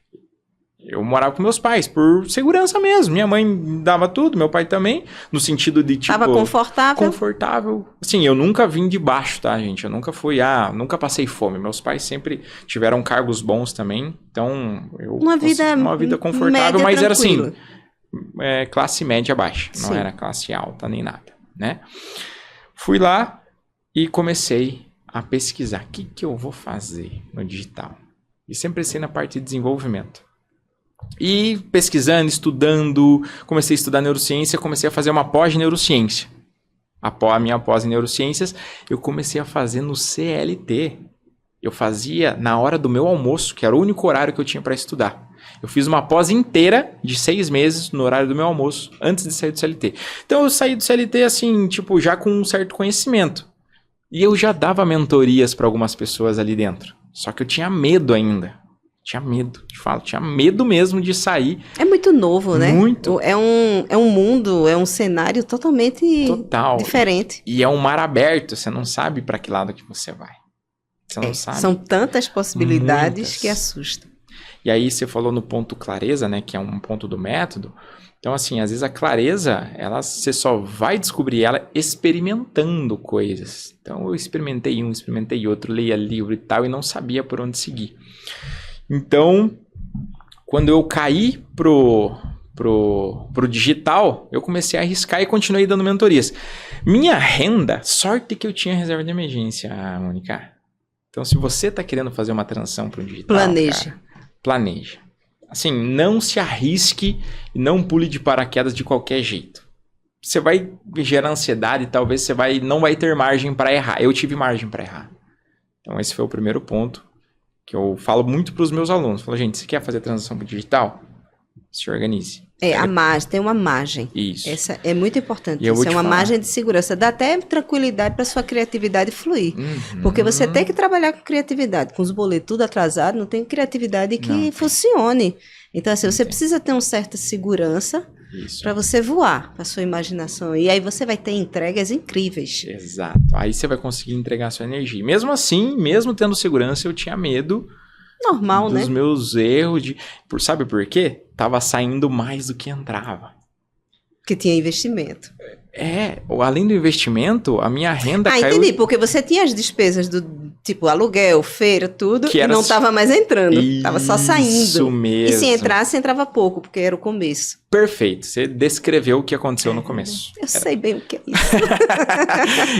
Speaker 1: Eu morava com meus pais, por segurança mesmo. Minha mãe dava tudo, meu pai também, no sentido de, tipo...
Speaker 2: Tava confortável.
Speaker 1: Confortável. Assim, eu nunca vim de baixo, tá, gente? Eu nunca fui, nunca passei fome. Meus pais sempre tiveram cargos bons também, então...
Speaker 2: Uma vida
Speaker 1: confortável,
Speaker 2: média,
Speaker 1: mas era assim,
Speaker 2: tranquila.
Speaker 1: classe média baixa. Não
Speaker 2: Sim.
Speaker 1: era classe alta nem nada, né? Fui lá e comecei a pesquisar. O que eu vou fazer no digital? E sempre pensei na parte de desenvolvimento. E pesquisando, estudando, comecei a estudar neurociência, comecei a fazer uma pós de neurociência. A minha pós em neurociências, eu comecei a fazer no CLT. Eu fazia na hora do meu almoço, que era o único horário que eu tinha para estudar. Eu fiz uma pós inteira de 6 meses no horário do meu almoço, antes de sair do CLT. Então eu saí do CLT assim, tipo, já com um certo conhecimento. E eu já dava mentorias para algumas pessoas ali dentro. Só que eu tinha medo ainda. Tinha medo, te falo. Tinha medo mesmo de sair.
Speaker 2: É muito novo, né?
Speaker 1: Muito.
Speaker 2: É um mundo, é um cenário totalmente
Speaker 1: Total.
Speaker 2: diferente.
Speaker 1: E é um mar aberto, você não sabe para que lado que você vai. Você não sabe.
Speaker 2: São tantas possibilidades
Speaker 1: Muitas.
Speaker 2: que assustam.
Speaker 1: E aí você falou no ponto clareza, né, que é um ponto do método. Então, assim, às vezes a clareza, você só vai descobrir ela experimentando coisas. Então, eu experimentei um, experimentei outro, leia livro e tal, e não sabia por onde seguir. Então, quando eu caí pro digital, eu comecei a arriscar e continuei dando mentorias. Minha renda, sorte que eu tinha reserva de emergência, Mônica. Então, se você está querendo fazer uma transição para o digital,
Speaker 2: Planeje.
Speaker 1: cara, planeja. Assim, não se arrisque e não pule de paraquedas de qualquer jeito. Você vai gerar ansiedade e talvez você não vai ter margem para errar. Eu tive margem para errar. Então, esse foi o primeiro ponto que eu falo muito para os meus alunos. Falo, gente, você quer fazer transição para o digital? Se organize.
Speaker 2: Tem uma margem.
Speaker 1: Isso.
Speaker 2: Essa é muito importante.
Speaker 1: E eu vou
Speaker 2: Isso é
Speaker 1: te
Speaker 2: uma
Speaker 1: falar.
Speaker 2: margem de segurança. Dá até tranquilidade para sua criatividade fluir.
Speaker 1: Uhum.
Speaker 2: Porque você tem que trabalhar com criatividade. Com os boletos tudo atrasado, não tem criatividade que
Speaker 1: Não tem.
Speaker 2: funcione. Então, assim,
Speaker 1: Não
Speaker 2: você
Speaker 1: tem.
Speaker 2: precisa ter uma certa segurança
Speaker 1: Isso.
Speaker 2: para você voar, para sua imaginação. E aí você vai ter entregas incríveis.
Speaker 1: Exato. Aí você vai conseguir entregar a sua energia. Mesmo assim, mesmo tendo segurança, eu tinha medo
Speaker 2: Normal,
Speaker 1: dos
Speaker 2: né?
Speaker 1: meus erros. Sabe por quê? Tava saindo mais do que entrava.
Speaker 2: Que tinha investimento.
Speaker 1: Além do investimento, a minha renda caiu.
Speaker 2: Entendi. Porque você tinha as despesas do tipo aluguel, feira, tudo,
Speaker 1: Que
Speaker 2: e
Speaker 1: era
Speaker 2: não estava mais entrando. Estava só saindo.
Speaker 1: Isso mesmo.
Speaker 2: E se entrasse, entrava pouco, porque era o começo.
Speaker 1: Perfeito. Você descreveu o que aconteceu no começo.
Speaker 2: Eu sei bem o que é isso.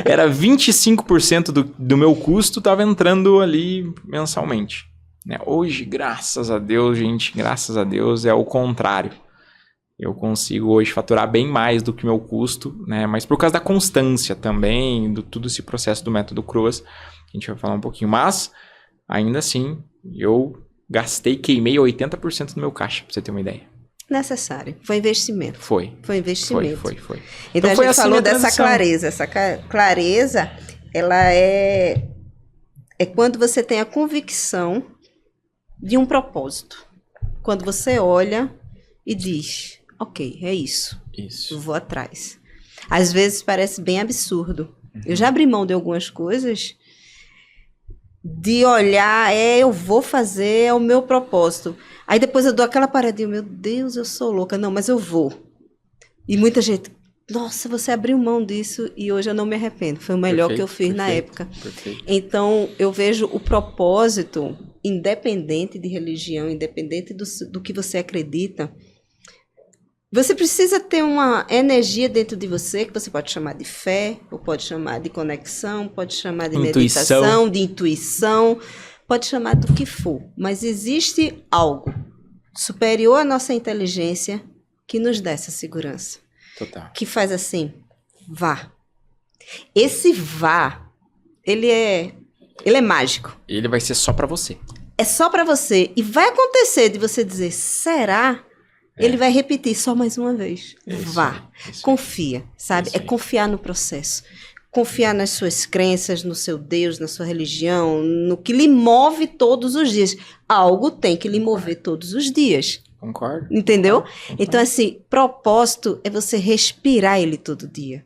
Speaker 1: Era 25% do meu custo estava entrando ali mensalmente. Né? Hoje, graças a Deus, gente, graças a Deus, é o contrário. Eu consigo hoje faturar bem mais do que meu custo, né? Mas por causa da constância também, do todo esse processo do método Croas, a gente vai falar um pouquinho. Mas, ainda assim, eu queimei 80% do meu caixa, pra você ter uma ideia.
Speaker 2: Necessário. Foi investimento.
Speaker 1: Foi
Speaker 2: investimento.
Speaker 1: Foi.
Speaker 2: Então a
Speaker 1: foi
Speaker 2: gente
Speaker 1: assim
Speaker 2: falou
Speaker 1: a
Speaker 2: dessa
Speaker 1: transição.
Speaker 2: clareza. Essa clareza, ela é quando você tem a convicção de um propósito. Quando você olha e diz, ok, é isso. Eu
Speaker 1: Isso.
Speaker 2: vou atrás. Às vezes parece bem absurdo. Eu já abri mão de algumas coisas, de olhar, eu vou fazer, é o meu propósito. Aí depois eu dou aquela paradinha, meu Deus, eu sou louca. Não, mas eu vou. E muita gente, nossa, você abriu mão disso e hoje eu não me arrependo. Foi o melhor que eu fiz na época.
Speaker 1: Perfeito.
Speaker 2: Então, eu vejo o propósito, independente de religião, independente do que você acredita. Você precisa ter uma energia dentro de você, que você pode chamar de fé, ou pode chamar de conexão, pode chamar de meditação, de intuição, pode chamar do que for. Mas existe algo superior à nossa inteligência que nos dá essa segurança.
Speaker 1: Total.
Speaker 2: Que faz assim, vá. Esse vá, ele é mágico.
Speaker 1: Ele vai ser só pra você.
Speaker 2: É só pra você. E vai acontecer de você dizer, será? Ele vai repetir só mais uma vez. Vá. Confia, sabe? É confiar no processo. Confiar nas suas crenças, no seu Deus, na sua religião, no que lhe move todos os dias. Algo tem que lhe mover todos os dias.
Speaker 1: Concordo.
Speaker 2: Entendeu?
Speaker 1: Concordo.
Speaker 2: Então, assim, propósito é você respirar ele todo dia.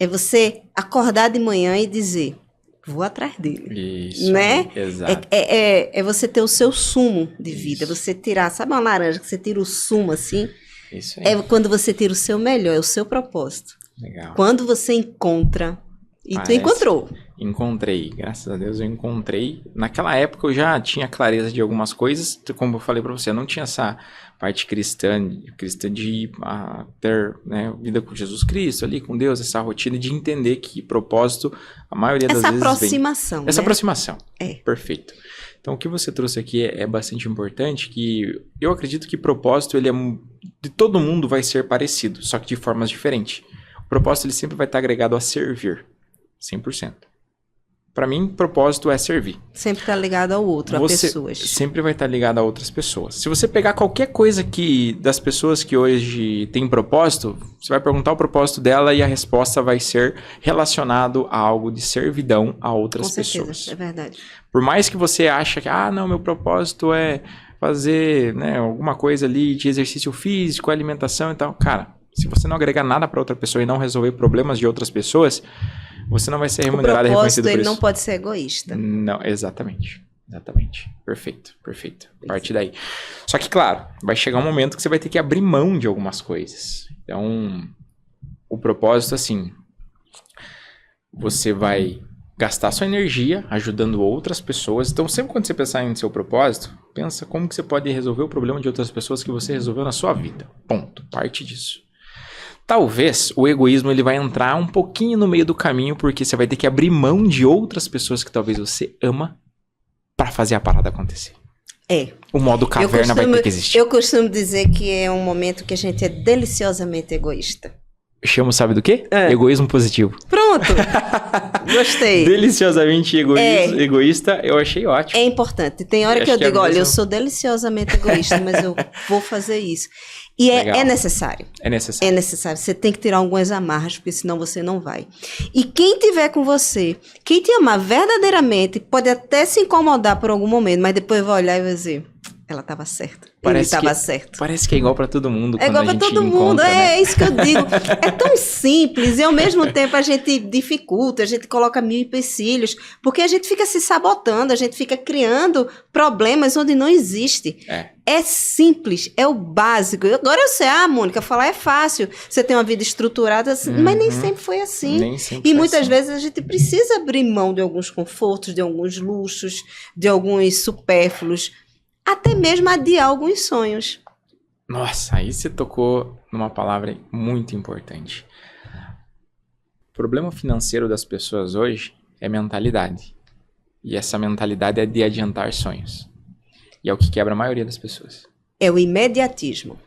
Speaker 2: É você acordar de manhã e dizer, vou atrás dele.
Speaker 1: Isso,
Speaker 2: né?
Speaker 1: Exato.
Speaker 2: É você ter o seu sumo de vida. Você tirar, sabe uma laranja que você tira o sumo assim?
Speaker 1: Isso aí.
Speaker 2: É quando você tira o seu melhor, é o seu propósito.
Speaker 1: Legal.
Speaker 2: Quando você encontra. E tu encontrou.
Speaker 1: Encontrei, graças a Deus eu encontrei. Naquela época eu já tinha clareza de algumas coisas, como eu falei pra você, eu não tinha essa parte cristã de ter, né, vida com Jesus Cristo ali, com Deus, essa rotina de entender que propósito, a maioria das vezes vem. Essa aproximação.
Speaker 2: É.
Speaker 1: Perfeito. Então o que você trouxe aqui é bastante importante, que eu acredito que propósito, ele de todo mundo vai ser parecido, só que de formas diferentes. O propósito ele sempre vai estar agregado a servir. 100%. Para mim, propósito é servir.
Speaker 2: Sempre tá ligado ao outro, a pessoas.
Speaker 1: Sempre vai estar ligado a outras pessoas. Se você pegar qualquer coisa das pessoas que hoje têm propósito, você vai perguntar o propósito dela e a resposta vai ser relacionado a algo de servidão a outras pessoas.
Speaker 2: É verdade.
Speaker 1: Por mais que você ache que, não, meu propósito é fazer, né, alguma coisa ali de exercício físico, alimentação e tal. Cara, se você não agregar nada para outra pessoa e não resolver problemas de outras pessoas, você não vai ser remunerado e reconhecido por isso. O propósito,
Speaker 2: ele não pode ser egoísta.
Speaker 1: Não, exatamente. Exatamente. Perfeito. A partir daí. Só que, claro, vai chegar um momento que você vai ter que abrir mão de algumas coisas. Então, o propósito, assim, você vai gastar sua energia ajudando outras pessoas. Então, sempre quando você pensar em seu propósito, pensa como que você pode resolver o problema de outras pessoas que você resolveu na sua vida. Ponto. Parte disso. Talvez o egoísmo ele vai entrar um pouquinho no meio do caminho, porque você vai ter que abrir mão de outras pessoas que talvez você ama para fazer a parada acontecer. O modo caverna vai ter que existir.
Speaker 2: Eu costumo dizer que é um momento que a gente é deliciosamente egoísta.
Speaker 1: Chamo, sabe do quê? Egoísmo positivo.
Speaker 2: Pronto. Gostei.
Speaker 1: Deliciosamente egoísta, eu achei ótimo.
Speaker 2: É importante. Tem hora que eu digo, olha, eu sou deliciosamente egoísta, mas eu vou fazer isso. E é necessário.
Speaker 1: É necessário.
Speaker 2: É necessário. Você tem que tirar algumas amarras, porque senão você não vai. E quem tiver com você, quem te amar verdadeiramente, pode até se incomodar por algum momento, mas depois vai olhar e vai dizer, ela estava certa. Ele estava certo.
Speaker 1: Parece que é igual para todo mundo.
Speaker 2: É igual para todo mundo. É isso que eu digo. É tão simples e ao mesmo tempo a gente dificulta, a gente coloca mil empecilhos, porque a gente fica se sabotando, a gente fica criando problemas onde não existe. É simples, é o básico. Agora eu sei, Mônica, falar é fácil. Você tem uma vida estruturada, mas nem sempre foi assim.
Speaker 1: Nem sempre
Speaker 2: e muitas vezes a gente precisa abrir mão de alguns confortos, de alguns luxos, de alguns supérfluos, até mesmo adiar alguns sonhos.
Speaker 1: Nossa, aí você tocou numa palavra muito importante. O problema financeiro das pessoas hoje é mentalidade. E essa mentalidade é de adiantar sonhos. E é o que quebra a maioria das pessoas.
Speaker 2: É o imediatismo.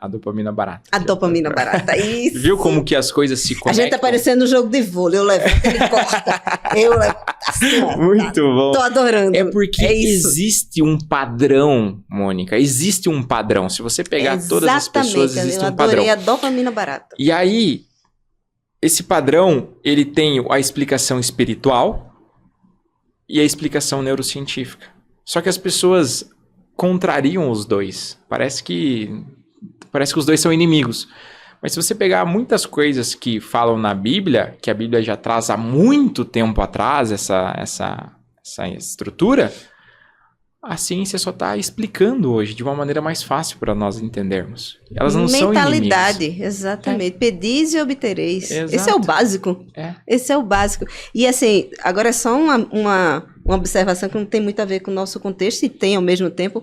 Speaker 1: A dopamina barata.
Speaker 2: A dopamina barata, isso.
Speaker 1: Viu como que as coisas se conectam?
Speaker 2: A gente tá parecendo no jogo de vôlei. Eu levanto, ele corta. Eu levanto. Assim,
Speaker 1: muito bom.
Speaker 2: Tô adorando.
Speaker 1: É porque existe um padrão, Mônica. Existe um padrão. Se você pegar todas as pessoas, existe um padrão.
Speaker 2: Eu adorei a dopamina barata.
Speaker 1: E aí, esse padrão, ele tem a explicação espiritual e a explicação neurocientífica. Só que as pessoas contrariam os dois. Parece que os dois são inimigos. Mas se você pegar muitas coisas que falam na Bíblia, que a Bíblia já traz há muito tempo atrás, essa estrutura, a ciência só está explicando hoje de uma maneira mais fácil para nós entendermos. Elas não são inimigas.
Speaker 2: Mentalidade, exatamente. Pedis e obtereis.
Speaker 1: Exato.
Speaker 2: Esse é o básico. Esse é o básico. E assim, agora é só uma observação que não tem muito a ver com o nosso contexto e tem ao mesmo tempo.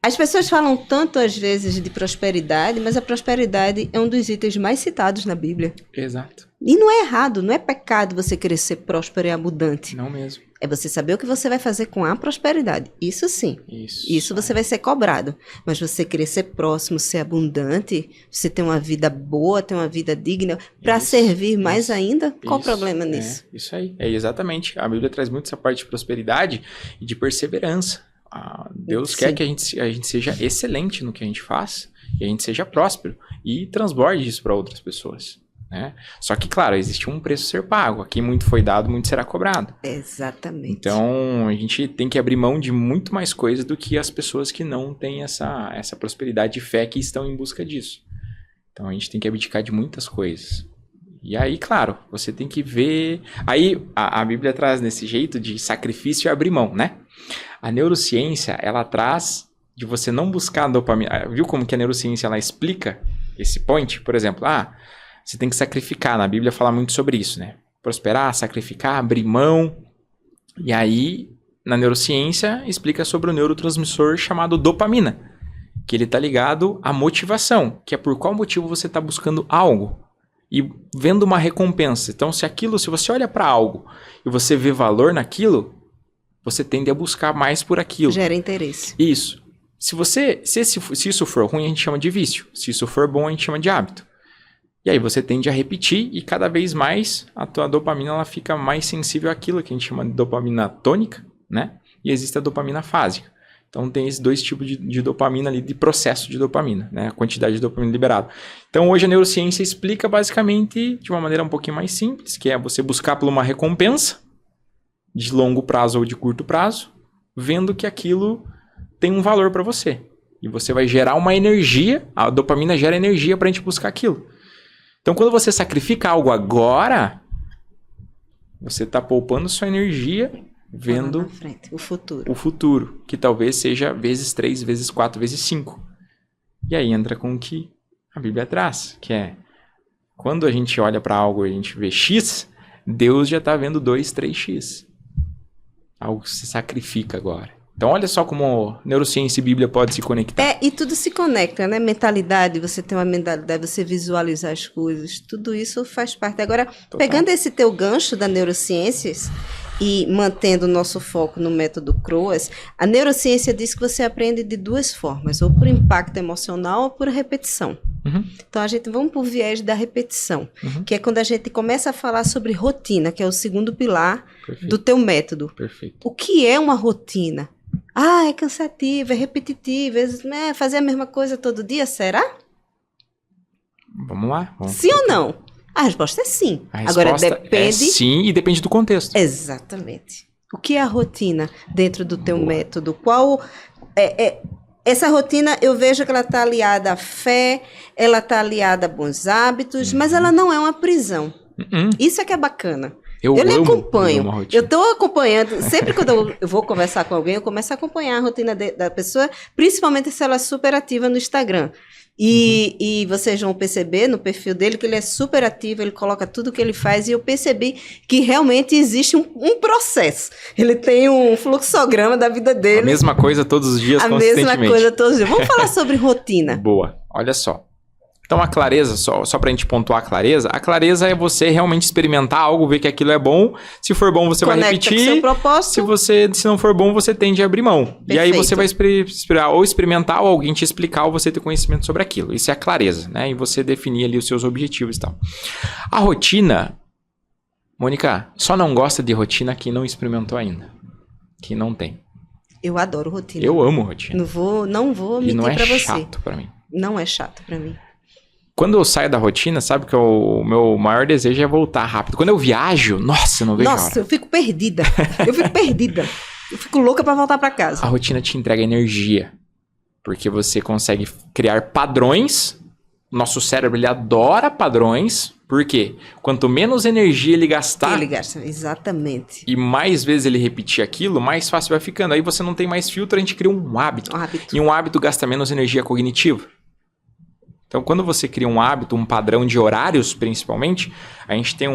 Speaker 2: As pessoas falam tanto, às vezes, de prosperidade, mas a prosperidade é um dos itens mais citados na Bíblia.
Speaker 1: Exato.
Speaker 2: E não é errado, não é pecado você querer ser próspero e abundante.
Speaker 1: Não mesmo.
Speaker 2: É você saber o que você vai fazer com a prosperidade. Isso sim. Isso você vai ser cobrado. Mas você querer ser próximo, ser abundante, você ter uma vida boa, ter uma vida digna, para servir mais ainda, qual o problema nisso?
Speaker 1: Isso aí. É exatamente. A Bíblia traz muito essa parte de prosperidade e de perseverança. Deus quer que a gente seja excelente no que a gente faz e a gente seja próspero e transborde isso para outras pessoas, né? Só que, claro, existe um preço a ser pago. Aqui muito foi dado, muito será cobrado.
Speaker 2: Exatamente.
Speaker 1: Então, a gente tem que abrir mão de muito mais coisas do que as pessoas que não têm essa prosperidade de fé que estão em busca disso. Então, a gente tem que abdicar de muitas coisas. E aí, claro, você tem que ver... Aí, a Bíblia traz nesse jeito de sacrifício e abrir mão, né? A neurociência, ela traz de você não buscar a dopamina. Viu como que a neurociência, ela explica esse point? Por exemplo, você tem que sacrificar. Na Bíblia fala muito sobre isso, né? Prosperar, sacrificar, abrir mão. E aí, na neurociência, explica sobre o neurotransmissor chamado dopamina. Que ele está ligado à motivação. Que é por qual motivo você está buscando algo. E vendo uma recompensa. Então, se você olha para algo e você vê valor naquilo, você tende a buscar mais por aquilo.
Speaker 2: Gera interesse.
Speaker 1: Isso. Se isso for ruim, a gente chama de vício. Se isso for bom, a gente chama de hábito. E aí você tende a repetir e cada vez mais a tua dopamina ela fica mais sensível àquilo que a gente chama de dopamina tônica, né? E existe a dopamina fásica. Então tem esses dois tipos de dopamina ali, de processo de dopamina, né? A quantidade de dopamina liberada. Então hoje a neurociência explica basicamente de uma maneira um pouquinho mais simples, que é você buscar por uma recompensa de longo prazo ou de curto prazo, vendo que aquilo tem um valor para você. E você vai gerar uma energia, a dopamina gera energia para a gente buscar aquilo. Então quando você sacrifica algo agora, você está poupando sua energia vendo
Speaker 2: na frente, o
Speaker 1: futuro, que talvez seja vezes 3, vezes 4, vezes 5. E aí entra com o que a Bíblia traz, que é quando a gente olha para algo e a gente vê X, Deus já está vendo 2, 3X. Algo que se sacrifica agora. Então olha só como neurociência e Bíblia podem se conectar.
Speaker 2: E tudo se conecta, né? Mentalidade, você tem uma mentalidade, você visualizar as coisas, tudo isso faz parte. Agora,
Speaker 1: Total.
Speaker 2: Pegando esse teu gancho da neurociências e mantendo o nosso foco no método Croas, a neurociência diz que você aprende de duas formas, ou por impacto emocional ou por repetição.
Speaker 1: Uhum.
Speaker 2: Então, vamos para o viés da repetição, que é quando a gente começa a falar sobre rotina, que é o segundo pilar do teu método.
Speaker 1: Perfeito.
Speaker 2: O que é uma rotina? É cansativo, é repetitivo, é fazer a mesma coisa todo dia, será?
Speaker 1: Vamos lá.
Speaker 2: Sim ou não? A resposta é sim.
Speaker 1: Agora, depende... É sim e depende do contexto.
Speaker 2: Exatamente. O que é a rotina dentro do teu método? Qual essa rotina, eu vejo que ela está aliada à fé, ela está aliada a bons hábitos, mas ela não é uma prisão. Isso é que é bacana. Eu lhe acompanho. Eu estou acompanhando. Sempre quando eu vou conversar com alguém, eu começo a acompanhar a rotina da pessoa, principalmente se ela é super ativa no Instagram. E vocês vão perceber no perfil dele que ele é super ativo, ele coloca tudo que ele faz, e eu percebi que realmente existe um processo. Ele tem um fluxograma da vida dele.
Speaker 1: A mesma coisa todos os dias, consistentemente.
Speaker 2: A mesma coisa todos os dias. Vamos falar sobre rotina.
Speaker 1: Boa. Olha só. Então a clareza, só pra gente pontuar a clareza é você realmente experimentar algo, ver que aquilo é bom. Se for bom, você vai repetir.
Speaker 2: Com seu propósito.
Speaker 1: Se não for bom, você tende a abrir mão. Perfeito. E aí você vai ou experimentar, ou alguém te explicar, ou você ter conhecimento sobre aquilo. Isso é a clareza, né? E você definir ali os seus objetivos e tal. A rotina, Mônica, só não gosta de rotina quem não experimentou ainda. Quem não tem.
Speaker 2: Eu adoro rotina.
Speaker 1: Eu amo rotina.
Speaker 2: Não vou mentir pra você.
Speaker 1: E não é chato pra mim.
Speaker 2: Não é chato pra mim.
Speaker 1: Quando eu saio da rotina, sabe que o meu maior desejo é voltar rápido. Quando eu viajo, nossa, eu não vejo a hora.
Speaker 2: Nossa, eu fico perdida. Eu fico louca pra voltar pra casa.
Speaker 1: A rotina te entrega energia. Porque você consegue criar padrões Nosso cérebro, ele adora padrões. Por quê? Quanto menos energia ele gastar...
Speaker 2: Ele gasta, exatamente.
Speaker 1: E mais vezes ele repetir aquilo, mais fácil vai ficando. Aí você não tem mais filtro, a gente cria um hábito. E um hábito gasta menos energia cognitiva. Então, quando você cria um hábito, um padrão de horários, principalmente, a gente tem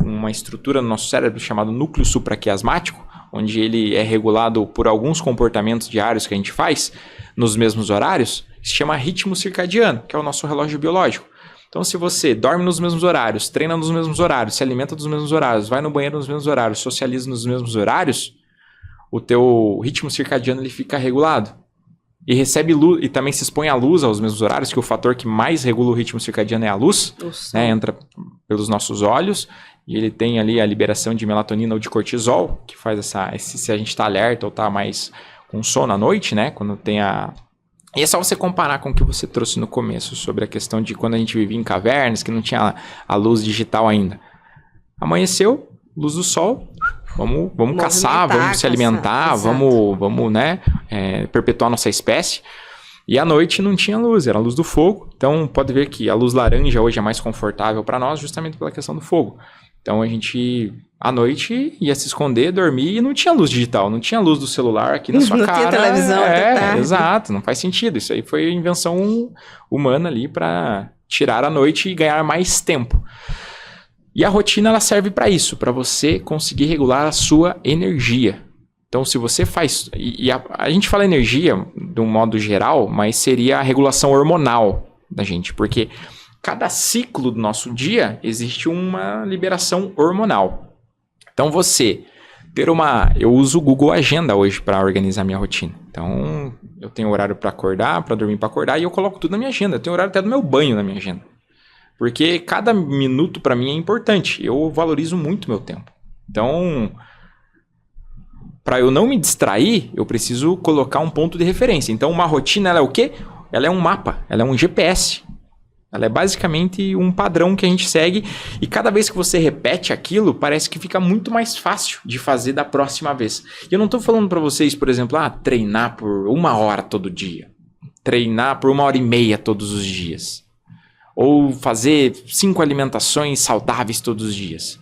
Speaker 1: uma estrutura no nosso cérebro chamado núcleo supraquiasmático, onde ele é regulado por alguns comportamentos diários que a gente faz nos mesmos horários, que se chama ritmo circadiano, que é o nosso relógio biológico. Então, se você dorme nos mesmos horários, treina nos mesmos horários, se alimenta nos mesmos horários, vai no banheiro nos mesmos horários, socializa nos mesmos horários, o teu ritmo circadiano ele fica regulado. E recebe luz, e também se expõe à luz aos mesmos horários, que o fator que mais regula o ritmo circadiano é a luz, né? Entra pelos nossos olhos, e ele tem ali a liberação de melatonina ou de cortisol, que faz se a gente está alerta ou está mais com sono à noite, né? Quando tem a... E é só você comparar com o que você trouxe no começo, sobre a questão de quando a gente vivia em cavernas, que não tinha a luz digital ainda. Amanheceu, luz do sol, vamos caçar, vamos se alimentar, vamos né, perpetuar nossa espécie. E à noite não tinha luz, era a luz do fogo. Então pode ver que a luz laranja hoje é mais confortável para nós, justamente pela questão do fogo. Então a gente, à noite, ia se esconder, dormir e não tinha luz digital, não tinha luz do celular aqui na sua cara.
Speaker 2: Não tinha televisão até tarde.
Speaker 1: Exato, não faz sentido. Isso aí foi invenção humana ali para tirar a noite e ganhar mais tempo. E a rotina ela serve para isso, para você conseguir regular a sua energia. Então se você faz... E a gente fala energia de um modo geral, mas seria a regulação hormonal da gente, porque... Cada ciclo do nosso dia existe uma liberação hormonal. Então você ter uma... Eu uso o Google Agenda hoje para organizar minha rotina. Então eu tenho horário para acordar, para dormir, para acordar e eu coloco tudo na minha agenda. Eu tenho horário até do meu banho na minha agenda. Porque cada minuto para mim é importante. Eu valorizo muito meu tempo. Então, para eu não me distrair, eu preciso colocar um ponto de referência. Então uma rotina ela é o quê? Ela é um mapa, ela é um GPS. Ela é basicamente um padrão que a gente segue e cada vez que você repete aquilo, parece que fica muito mais fácil de fazer da próxima vez. E eu não estou falando para vocês, por exemplo, treinar por 1 hora todo dia. Treinar por 1h30 todos os dias. Ou fazer 5 alimentações saudáveis todos os dias.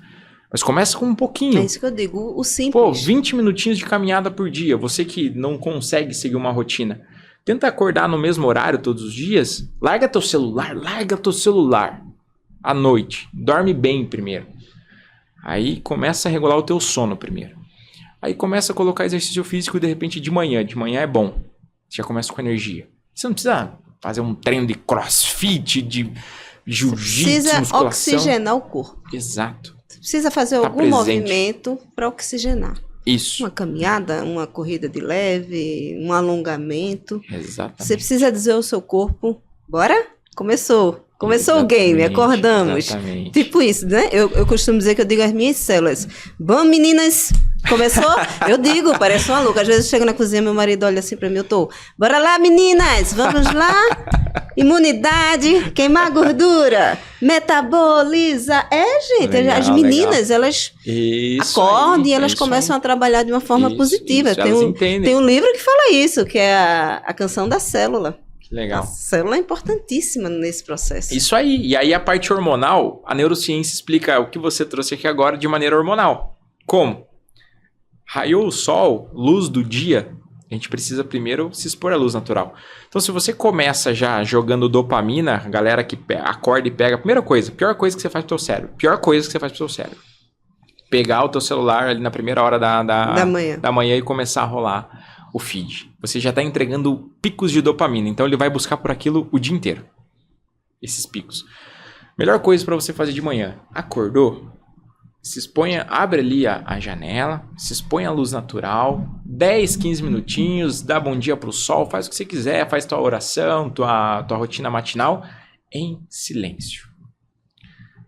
Speaker 1: Mas começa com um pouquinho.
Speaker 2: É isso que eu digo, o simples.
Speaker 1: Pô, 20 minutinhos de caminhada por dia. Você que não consegue seguir uma rotina. Tenta acordar no mesmo horário todos os dias. Larga teu celular à noite. Dorme bem primeiro. Aí começa a regular o teu sono primeiro. Aí começa a colocar exercício físico de repente de manhã. De manhã é bom. Você já começa com energia. Você não precisa fazer um treino de crossfit, de jiu-jitsu, musculação.
Speaker 2: Precisa oxigenar o corpo.
Speaker 1: Exato.
Speaker 2: Você precisa fazer algum movimento para oxigenar.
Speaker 1: Isso.
Speaker 2: Uma caminhada, uma corrida de leve, um alongamento.
Speaker 1: Exatamente.
Speaker 2: Você precisa dizer ao seu corpo, bora? Começou o game, acordamos.
Speaker 1: Exatamente.
Speaker 2: Tipo isso, né? Eu costumo dizer que eu digo às minhas células, vamos meninas, começou? Eu digo, parece uma louca. Às vezes eu chego na cozinha, meu marido olha assim pra mim, bora lá meninas, vamos lá? Imunidade, queimar gordura, metaboliza. Gente,
Speaker 1: legal,
Speaker 2: as meninas,
Speaker 1: legal.
Speaker 2: elas acordam e elas começam a trabalhar de uma forma positiva. Tem um livro que fala isso, que é a canção da célula.
Speaker 1: Legal.
Speaker 2: A célula é importantíssima nesse processo.
Speaker 1: Isso aí. E aí a parte hormonal, a neurociência explica o que você trouxe aqui agora de maneira hormonal. Como? Raiou o sol, luz do dia, a gente precisa primeiro se expor à luz natural. Então se você começa já jogando dopamina, a galera que acorda e pega, pior coisa que você faz pro seu cérebro. Pegar o teu celular ali na primeira hora da manhã e começar a rolar o feed. Você já está entregando picos de dopamina, então ele vai buscar por aquilo o dia inteiro. Esses picos. Melhor coisa para você fazer de manhã. Acordou? Se exponha, abre ali a janela, se expõe à luz natural, 10, 15 minutinhos, dá bom dia pro sol, faz o que você quiser, faz tua oração, tua rotina matinal em silêncio.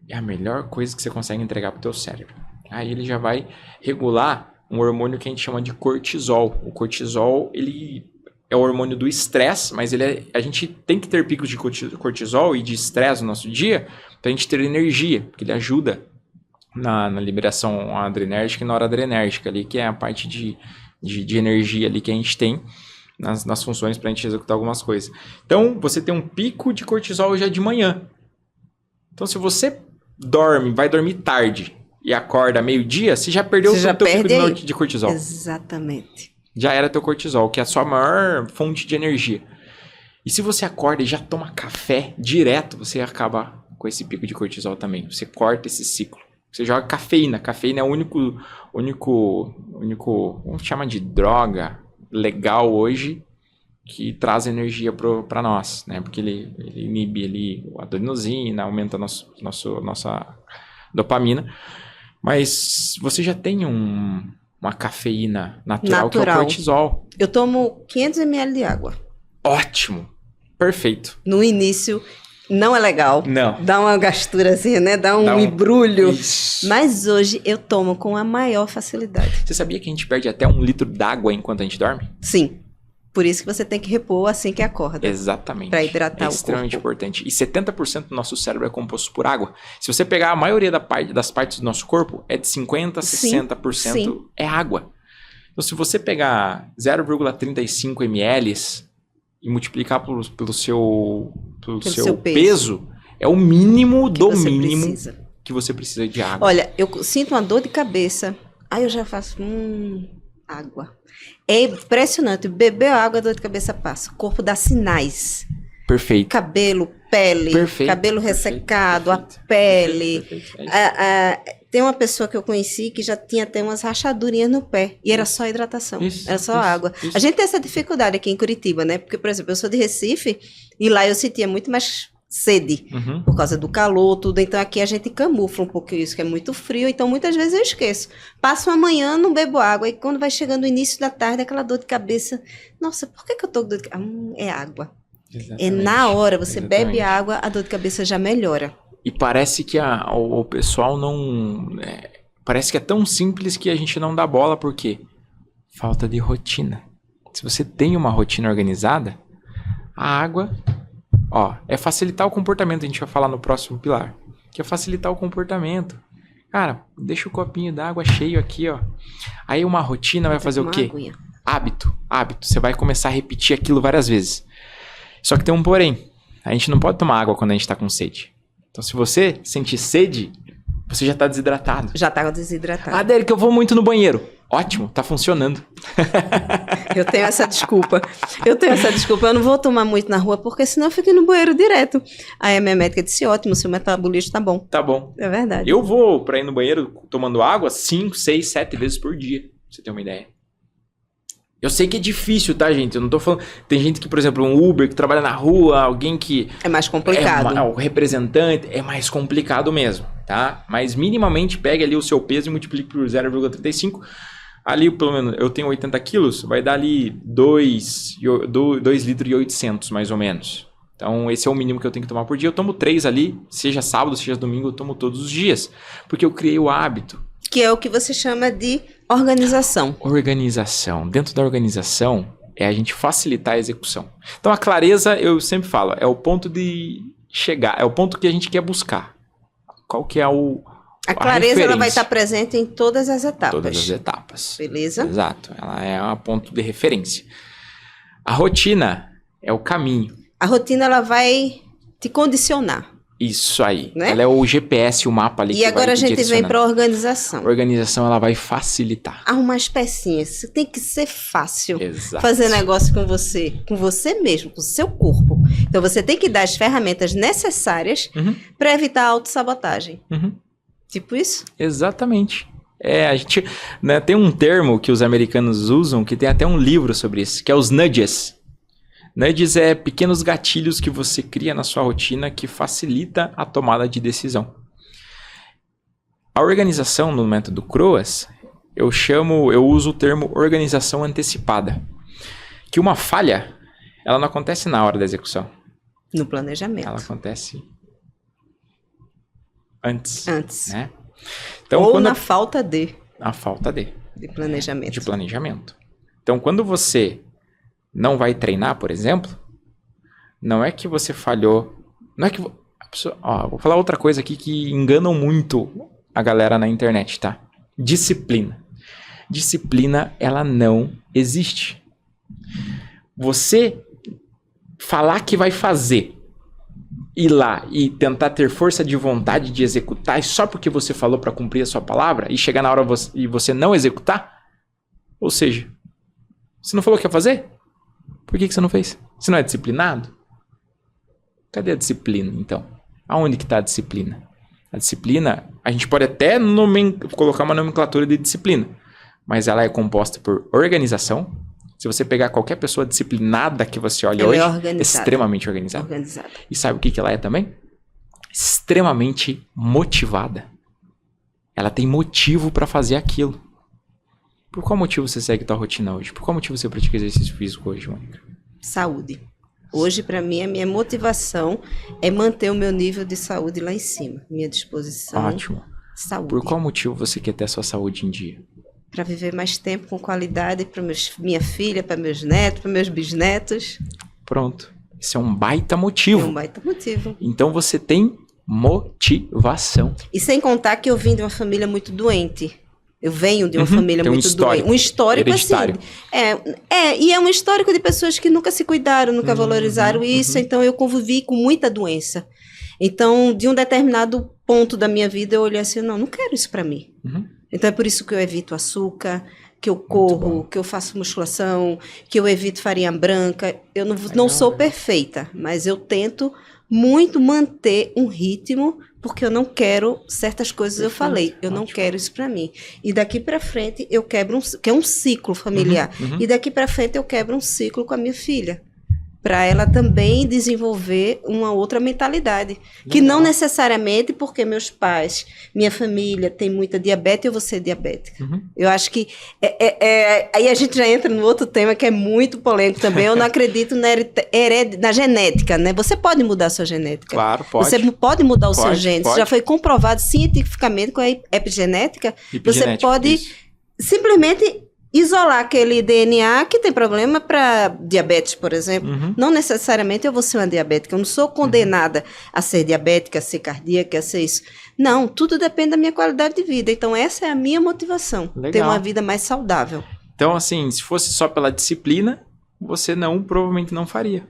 Speaker 1: É a melhor coisa que você consegue entregar pro teu cérebro. Aí ele já vai regular um hormônio que a gente chama de cortisol. O cortisol, ele é o hormônio do estresse, mas a gente tem que ter picos de cortisol e de estresse no nosso dia para a gente ter energia, porque ele ajuda na liberação adrenérgica e noradrenérgica ali, que é a parte de energia ali que a gente tem nas funções para a gente executar algumas coisas. Então, você tem um pico de cortisol já de manhã. Então, se você vai dormir tarde e acorda meio-dia, você já perdeu o teu pico de cortisol.
Speaker 2: Exatamente.
Speaker 1: Já era teu cortisol, que é a sua maior fonte de energia. E se você acorda e já toma café direto, você acaba com esse pico de cortisol também. Você corta esse ciclo. Você joga cafeína. Cafeína é o único, vamos chamar de droga legal hoje que traz energia para nós, né? Porque ele inibe ali a adenosina, aumenta nossa dopamina. Mas você já tem uma cafeína natural, que é o cortisol.
Speaker 2: Eu tomo 500 ml de água.
Speaker 1: Ótimo. Perfeito.
Speaker 2: No início, não é legal.
Speaker 1: Não.
Speaker 2: Dá uma gasturazinha, né? Dá um embrulho.
Speaker 1: Isso.
Speaker 2: Mas hoje eu tomo com a maior facilidade.
Speaker 1: Você sabia que a gente perde até 1 litro d'água enquanto a gente dorme?
Speaker 2: Sim. Por isso que você tem que repor assim que acorda.
Speaker 1: Exatamente.
Speaker 2: Para hidratar o corpo.
Speaker 1: É extremamente importante. E 70% do nosso cérebro é composto por água. Se você pegar a maioria das partes do nosso corpo, é de 50% a 60%
Speaker 2: sim.
Speaker 1: É água. Então, se você pegar 0,35 ml e multiplicar pelo seu peso, é o mínimo do mínimo que você precisa de água.
Speaker 2: Olha, eu sinto uma dor de cabeça, aí eu já faço água. É impressionante, beber água, a dor de cabeça passa. O corpo dá sinais.
Speaker 1: Perfeito.
Speaker 2: Cabelo, pele, cabelo ressecado, a pele. Tem uma pessoa que eu conheci que já tinha até umas rachadurinhas no pé. E era só hidratação, era só água. A gente tem essa dificuldade aqui em Curitiba, né? Porque, por exemplo, eu sou de Recife e lá eu sentia muito mais sede por causa do calor, tudo. Então aqui a gente camufla um pouco isso, que é muito frio. Então muitas vezes eu esqueço. Passo uma manhã, não bebo água. E quando vai chegando o início da tarde, aquela dor de cabeça. Nossa, por que eu tô com dor de cabeça? É água. Exatamente. É na hora, você bebe água, a dor de cabeça já melhora.
Speaker 1: E parece que o pessoal não... parece que é tão simples que a gente não dá bola, porque falta de rotina. Se você tem uma rotina organizada, a água... é facilitar o comportamento, a gente vai falar no próximo pilar. Que é facilitar o comportamento. Cara, deixa o copinho d'água cheio aqui, ó. Aí uma rotina vai fazer o quê?
Speaker 2: Aguinha.
Speaker 1: Hábito. Você vai começar a repetir aquilo várias vezes. Só que tem um porém. A gente não pode tomar água quando a gente tá com sede. Então, se você sentir sede, você já tá desidratado.
Speaker 2: Já tá desidratado.
Speaker 1: Ah, Derek, eu vou muito no banheiro. Ótimo, tá funcionando.
Speaker 2: Eu tenho essa desculpa. Eu não vou tomar muito na rua, porque senão eu fico no banheiro direto. Aí a minha médica disse, ótimo, seu metabolismo tá bom.
Speaker 1: Tá bom.
Speaker 2: É verdade.
Speaker 1: Eu vou pra ir no banheiro tomando água 5, 6, 7 vezes por dia. Pra você ter uma ideia. Eu sei que é difícil, tá, gente? Eu não tô falando... Tem gente que, por exemplo, um Uber que trabalha na rua, alguém que...
Speaker 2: É mais complicado.
Speaker 1: O representante é mais complicado mesmo, tá? Mas minimamente pegue ali o seu peso e multiplique por 0,35. Ali, pelo menos, eu tenho 80 quilos, vai dar ali 2 litros e 800, mais ou menos. Então, esse é o mínimo que eu tenho que tomar por dia. Eu tomo 3 ali, seja sábado, seja domingo, eu tomo todos os dias. Porque eu criei o hábito.
Speaker 2: Que é o que você chama de organização.
Speaker 1: Organização. Dentro da organização, é a gente facilitar a execução. Então, a clareza, eu sempre falo, é o ponto de chegar, é o ponto que a gente quer buscar. Qual que é
Speaker 2: a clareza, ela vai estar presente em todas as etapas.
Speaker 1: Todas as etapas.
Speaker 2: Beleza?
Speaker 1: Exato. Ela é um ponto de referência. A rotina é o caminho.
Speaker 2: A rotina, ela vai te condicionar.
Speaker 1: Isso aí. Né? Ela é o GPS, o mapa ali.
Speaker 2: E agora a gente vem para a organização.
Speaker 1: A organização, ela vai facilitar.
Speaker 2: Arrumar as pecinhas. Tem que ser fácil.
Speaker 1: Exato.
Speaker 2: Fazer negócio com você mesmo, com o seu corpo. Então você tem que dar as ferramentas necessárias para evitar a autossabotagem. Tipo isso?
Speaker 1: Exatamente. A gente, né, tem um termo que os americanos usam, que tem até um livro sobre isso, que é os nudges. Nudges é pequenos gatilhos que você cria na sua rotina que facilita a tomada de decisão. A organização no método CROAS, eu uso o termo organização antecipada. Que uma falha, ela não acontece na hora da execução.
Speaker 2: No planejamento.
Speaker 1: Ela acontece antes. Né?
Speaker 2: Então, ou na falta de.
Speaker 1: Na falta de
Speaker 2: planejamento.
Speaker 1: De planejamento. Então, quando você não vai treinar, por exemplo, não é que você falhou, não é que... vou falar outra coisa aqui que enganam muito a galera na internet, tá? Disciplina. Disciplina, ela não existe. Você falar que vai fazer, ir lá e tentar ter força de vontade de executar, e só porque você falou para cumprir a sua palavra, e chegar na hora e você não executar, ou seja, você não falou que ia fazer? Por que você não fez? Você não é disciplinado? Cadê a disciplina, então? Aonde que está a disciplina? A disciplina, a gente pode até colocar uma nomenclatura de disciplina, mas ela é composta por organização. Se você pegar qualquer pessoa disciplinada que você olha hoje, é extremamente organizada. E sabe o que ela é também? Extremamente motivada. Ela tem motivo para fazer aquilo. Por qual motivo você segue tua rotina hoje? Por qual motivo você pratica exercício físico hoje, Mônica?
Speaker 2: Saúde. Hoje, para mim, a minha motivação é manter o meu nível de saúde lá em cima. Minha disposição.
Speaker 1: Ótimo.
Speaker 2: Saúde.
Speaker 1: Por qual motivo você quer ter a sua saúde em dia?
Speaker 2: Para viver mais tempo com qualidade para minha filha, para meus netos, para meus bisnetos.
Speaker 1: Pronto. Isso é um baita motivo.
Speaker 2: É um baita motivo.
Speaker 1: Então você tem motivação.
Speaker 2: E sem contar que eu vim de uma família muito doente. Eu venho de uma família muito doente. Um histórico
Speaker 1: hereditário.
Speaker 2: Assim. E é um histórico de pessoas que nunca se cuidaram, nunca valorizaram isso. Então eu convivi com muita doença. Então, de um determinado ponto da minha vida, eu olhei assim, não quero isso para mim. Então é por isso que eu evito açúcar, que eu corro, que eu faço musculação, que eu evito farinha branca. Eu não sou perfeita, mas eu tento muito manter um ritmo, porque eu não quero certas coisas. Eu falei, eu não quero isso para mim. E daqui para frente eu quebro que é um ciclo familiar. E daqui para frente eu quebro um ciclo com a minha filha, para ela também desenvolver uma outra mentalidade. Legal. Que não necessariamente porque meus pais, minha família tem muita diabetes, eu vou ser diabética. Eu acho que... aí a gente já entra no outro tema que é muito polêmico também. Eu não acredito na genética, né? Você pode mudar a sua genética.
Speaker 1: Claro, pode.
Speaker 2: Você pode mudar o seu gene. Já foi comprovado cientificamente com a epigenética. Você pode simplesmente isolar aquele DNA que tem problema para diabetes, por exemplo. Não necessariamente eu vou ser uma diabética. Eu não sou condenada a ser diabética, a ser cardíaca, a ser isso. Não, tudo depende da minha qualidade de vida. Então, essa é a minha motivação.
Speaker 1: Legal.
Speaker 2: Ter uma vida mais saudável.
Speaker 1: Então, assim, se fosse só pela disciplina, você provavelmente não faria.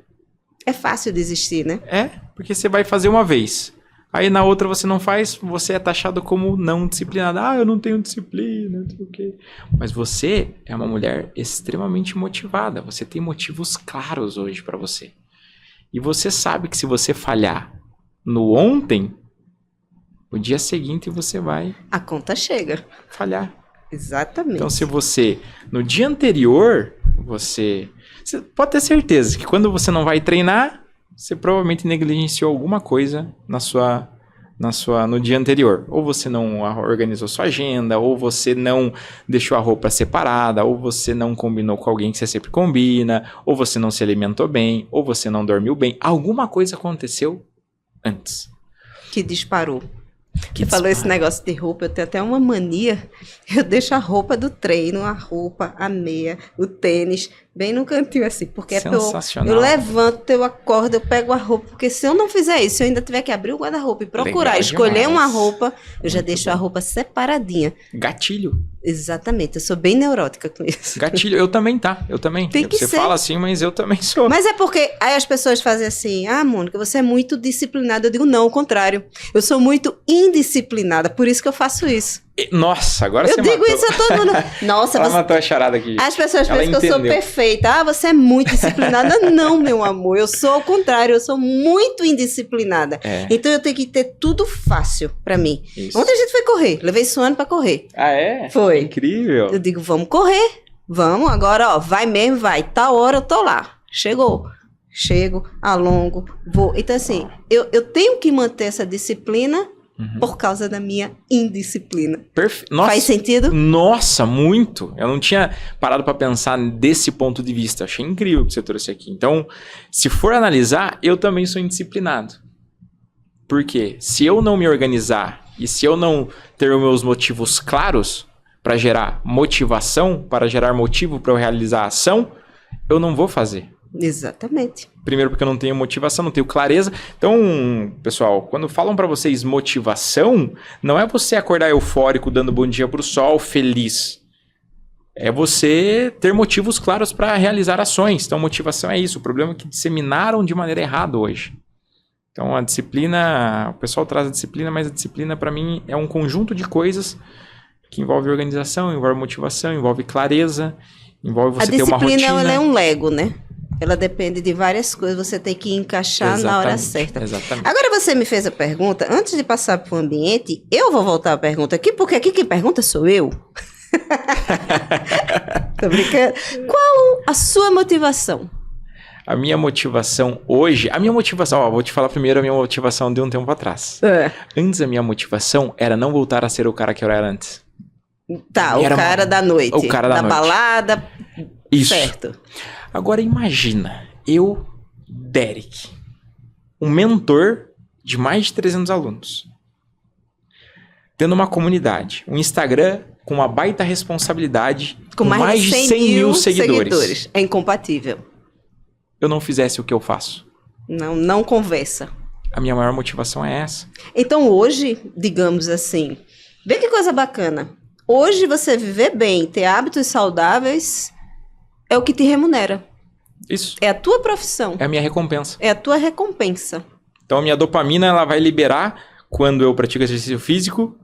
Speaker 2: É fácil desistir, né?
Speaker 1: É, porque você vai fazer uma vez. Aí na outra você não faz, você é taxado como não disciplinado. Eu não tenho disciplina, não sei o quê. Mas você é uma mulher extremamente motivada. Você tem motivos claros hoje pra você. E você sabe que se você falhar no ontem, no dia seguinte você vai...
Speaker 2: A conta chega.
Speaker 1: Falhar.
Speaker 2: Exatamente.
Speaker 1: Então se você, no dia anterior, você pode ter certeza que quando você não vai treinar, você provavelmente negligenciou alguma coisa no dia anterior. Ou você não organizou sua agenda, ou você não deixou a roupa separada, ou você não combinou com alguém que você sempre combina, ou você não se alimentou bem, ou você não dormiu bem. Alguma coisa aconteceu antes.
Speaker 2: Que disparou. Que falou esse negócio de roupa, eu tenho até uma mania. Eu deixo a roupa do treino, a roupa, a meia, o tênis, bem no cantinho assim, porque eu levanto, eu acordo, eu pego a roupa, porque se eu não fizer isso, se eu ainda tiver que abrir o guarda-roupa e procurar, escolher uma roupa, eu já deixo a roupa separadinha.
Speaker 1: Gatilho.
Speaker 2: Exatamente, eu sou bem neurótica com isso.
Speaker 1: Gatilho, eu também, tá? Eu também.
Speaker 2: Tem que
Speaker 1: Você
Speaker 2: ser.
Speaker 1: fala assim, mas eu também sou.
Speaker 2: Mas é porque aí as pessoas fazem assim, Mônica, você é muito disciplinada. Eu digo, não, ao contrário. Eu sou muito indisciplinada, por isso que eu faço isso.
Speaker 1: Nossa, agora você matou.
Speaker 2: Eu digo isso a todo mundo. Nossa,
Speaker 1: ela matou a charada aqui.
Speaker 2: As pessoas pensam que eu sou perfeita. Você é muito disciplinada. Não, meu amor. Eu sou ao contrário. Eu sou muito indisciplinada. Então eu tenho que ter tudo fácil pra mim. Isso. Ontem a gente foi correr. Levei Suane pra correr.
Speaker 1: Ah, é?
Speaker 2: Foi.
Speaker 1: Incrível.
Speaker 2: Eu digo, vamos correr. Vamos. Agora, vai mesmo, vai. Tal hora eu tô lá. Chego, alongo, vou. Então, assim, eu tenho que manter essa disciplina por causa da minha indisciplina.
Speaker 1: Nossa,
Speaker 2: faz sentido?
Speaker 1: Nossa, muito. Eu não tinha parado para pensar desse ponto de vista. Achei incrível o que você trouxe aqui. Então, se for analisar, eu também sou indisciplinado. Por quê? Se eu não me organizar e se eu não ter os meus motivos claros para gerar motivação, para gerar motivo para eu realizar a ação, eu não vou fazer.
Speaker 2: Exatamente.
Speaker 1: Primeiro porque eu não tenho motivação, não tenho clareza. Então, pessoal, quando falam pra vocês motivação, não é você acordar eufórico, dando bom dia pro sol, feliz. é você ter motivos claros para realizar ações. Então, motivação é isso. O problema é que disseminaram de maneira errada hoje. Então, a disciplina, o pessoal traz a disciplina, mas a disciplina, para mim, é um conjunto de coisas que envolve organização, envolve motivação, envolve clareza, envolve você ter uma rotina.
Speaker 2: A disciplina, ela é um Lego, né? Ela depende de várias coisas, você tem que encaixar na hora certa.
Speaker 1: Exatamente.
Speaker 2: Agora você me fez a pergunta, antes de passar para o ambiente, eu vou voltar a pergunta aqui, porque aqui quem pergunta sou eu. Tô brincando. Qual a sua motivação?
Speaker 1: A minha motivação hoje... vou te falar primeiro a minha motivação de um tempo atrás. Antes a minha motivação era não voltar a ser o cara que eu era antes.
Speaker 2: Tá, o cara da noite.
Speaker 1: O cara da noite.
Speaker 2: Balada.
Speaker 1: Isso.
Speaker 2: Certo.
Speaker 1: Agora imagina, eu, Derek, um mentor de mais de 300 alunos, tendo uma comunidade, um Instagram com uma baita responsabilidade, com mais de 100 mil seguidores.
Speaker 2: É incompatível.
Speaker 1: Eu não fizesse o que eu faço.
Speaker 2: Não conversa.
Speaker 1: A minha maior motivação é essa.
Speaker 2: Então hoje, digamos assim, vê que coisa bacana. Hoje você viver bem, ter hábitos saudáveis, é o que te remunera.
Speaker 1: Isso.
Speaker 2: É a tua profissão.
Speaker 1: É a minha recompensa.
Speaker 2: É a tua recompensa.
Speaker 1: Então a minha dopamina ela vai liberar quando eu pratico exercício físico,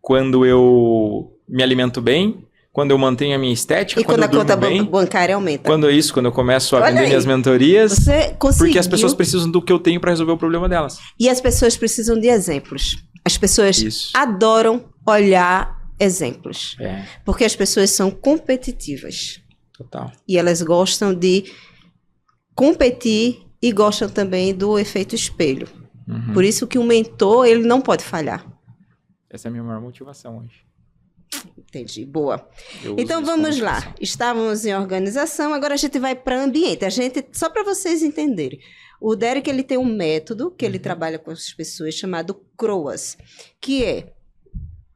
Speaker 1: quando eu me alimento bem, quando eu mantenho a minha estética,
Speaker 2: e
Speaker 1: quando
Speaker 2: a
Speaker 1: eu durmo
Speaker 2: conta
Speaker 1: bem,
Speaker 2: bancária aumenta.
Speaker 1: Quando eu começo a
Speaker 2: Olha
Speaker 1: vender
Speaker 2: aí,
Speaker 1: minhas mentorias,
Speaker 2: você conseguiu.
Speaker 1: porque as pessoas precisam do que eu tenho para resolver o problema delas.
Speaker 2: E as pessoas precisam de exemplos. As pessoas
Speaker 1: Isso.
Speaker 2: adoram olhar exemplos.
Speaker 1: É,
Speaker 2: Porque as pessoas são competitivas.
Speaker 1: total.
Speaker 2: E elas gostam de competir e gostam também do efeito espelho.
Speaker 1: Uhum.
Speaker 2: Por isso que o mentor, ele não pode falhar.
Speaker 1: Essa é a minha maior motivação hoje.
Speaker 2: Entendi, boa.
Speaker 1: Eu uso
Speaker 2: Então
Speaker 1: isso como
Speaker 2: vamos lá.
Speaker 1: motivação.
Speaker 2: Estávamos em organização, agora a gente vai para ambiente. Só para vocês entenderem. O Derek, ele tem um método que ele trabalha com as pessoas chamado CROAS, que é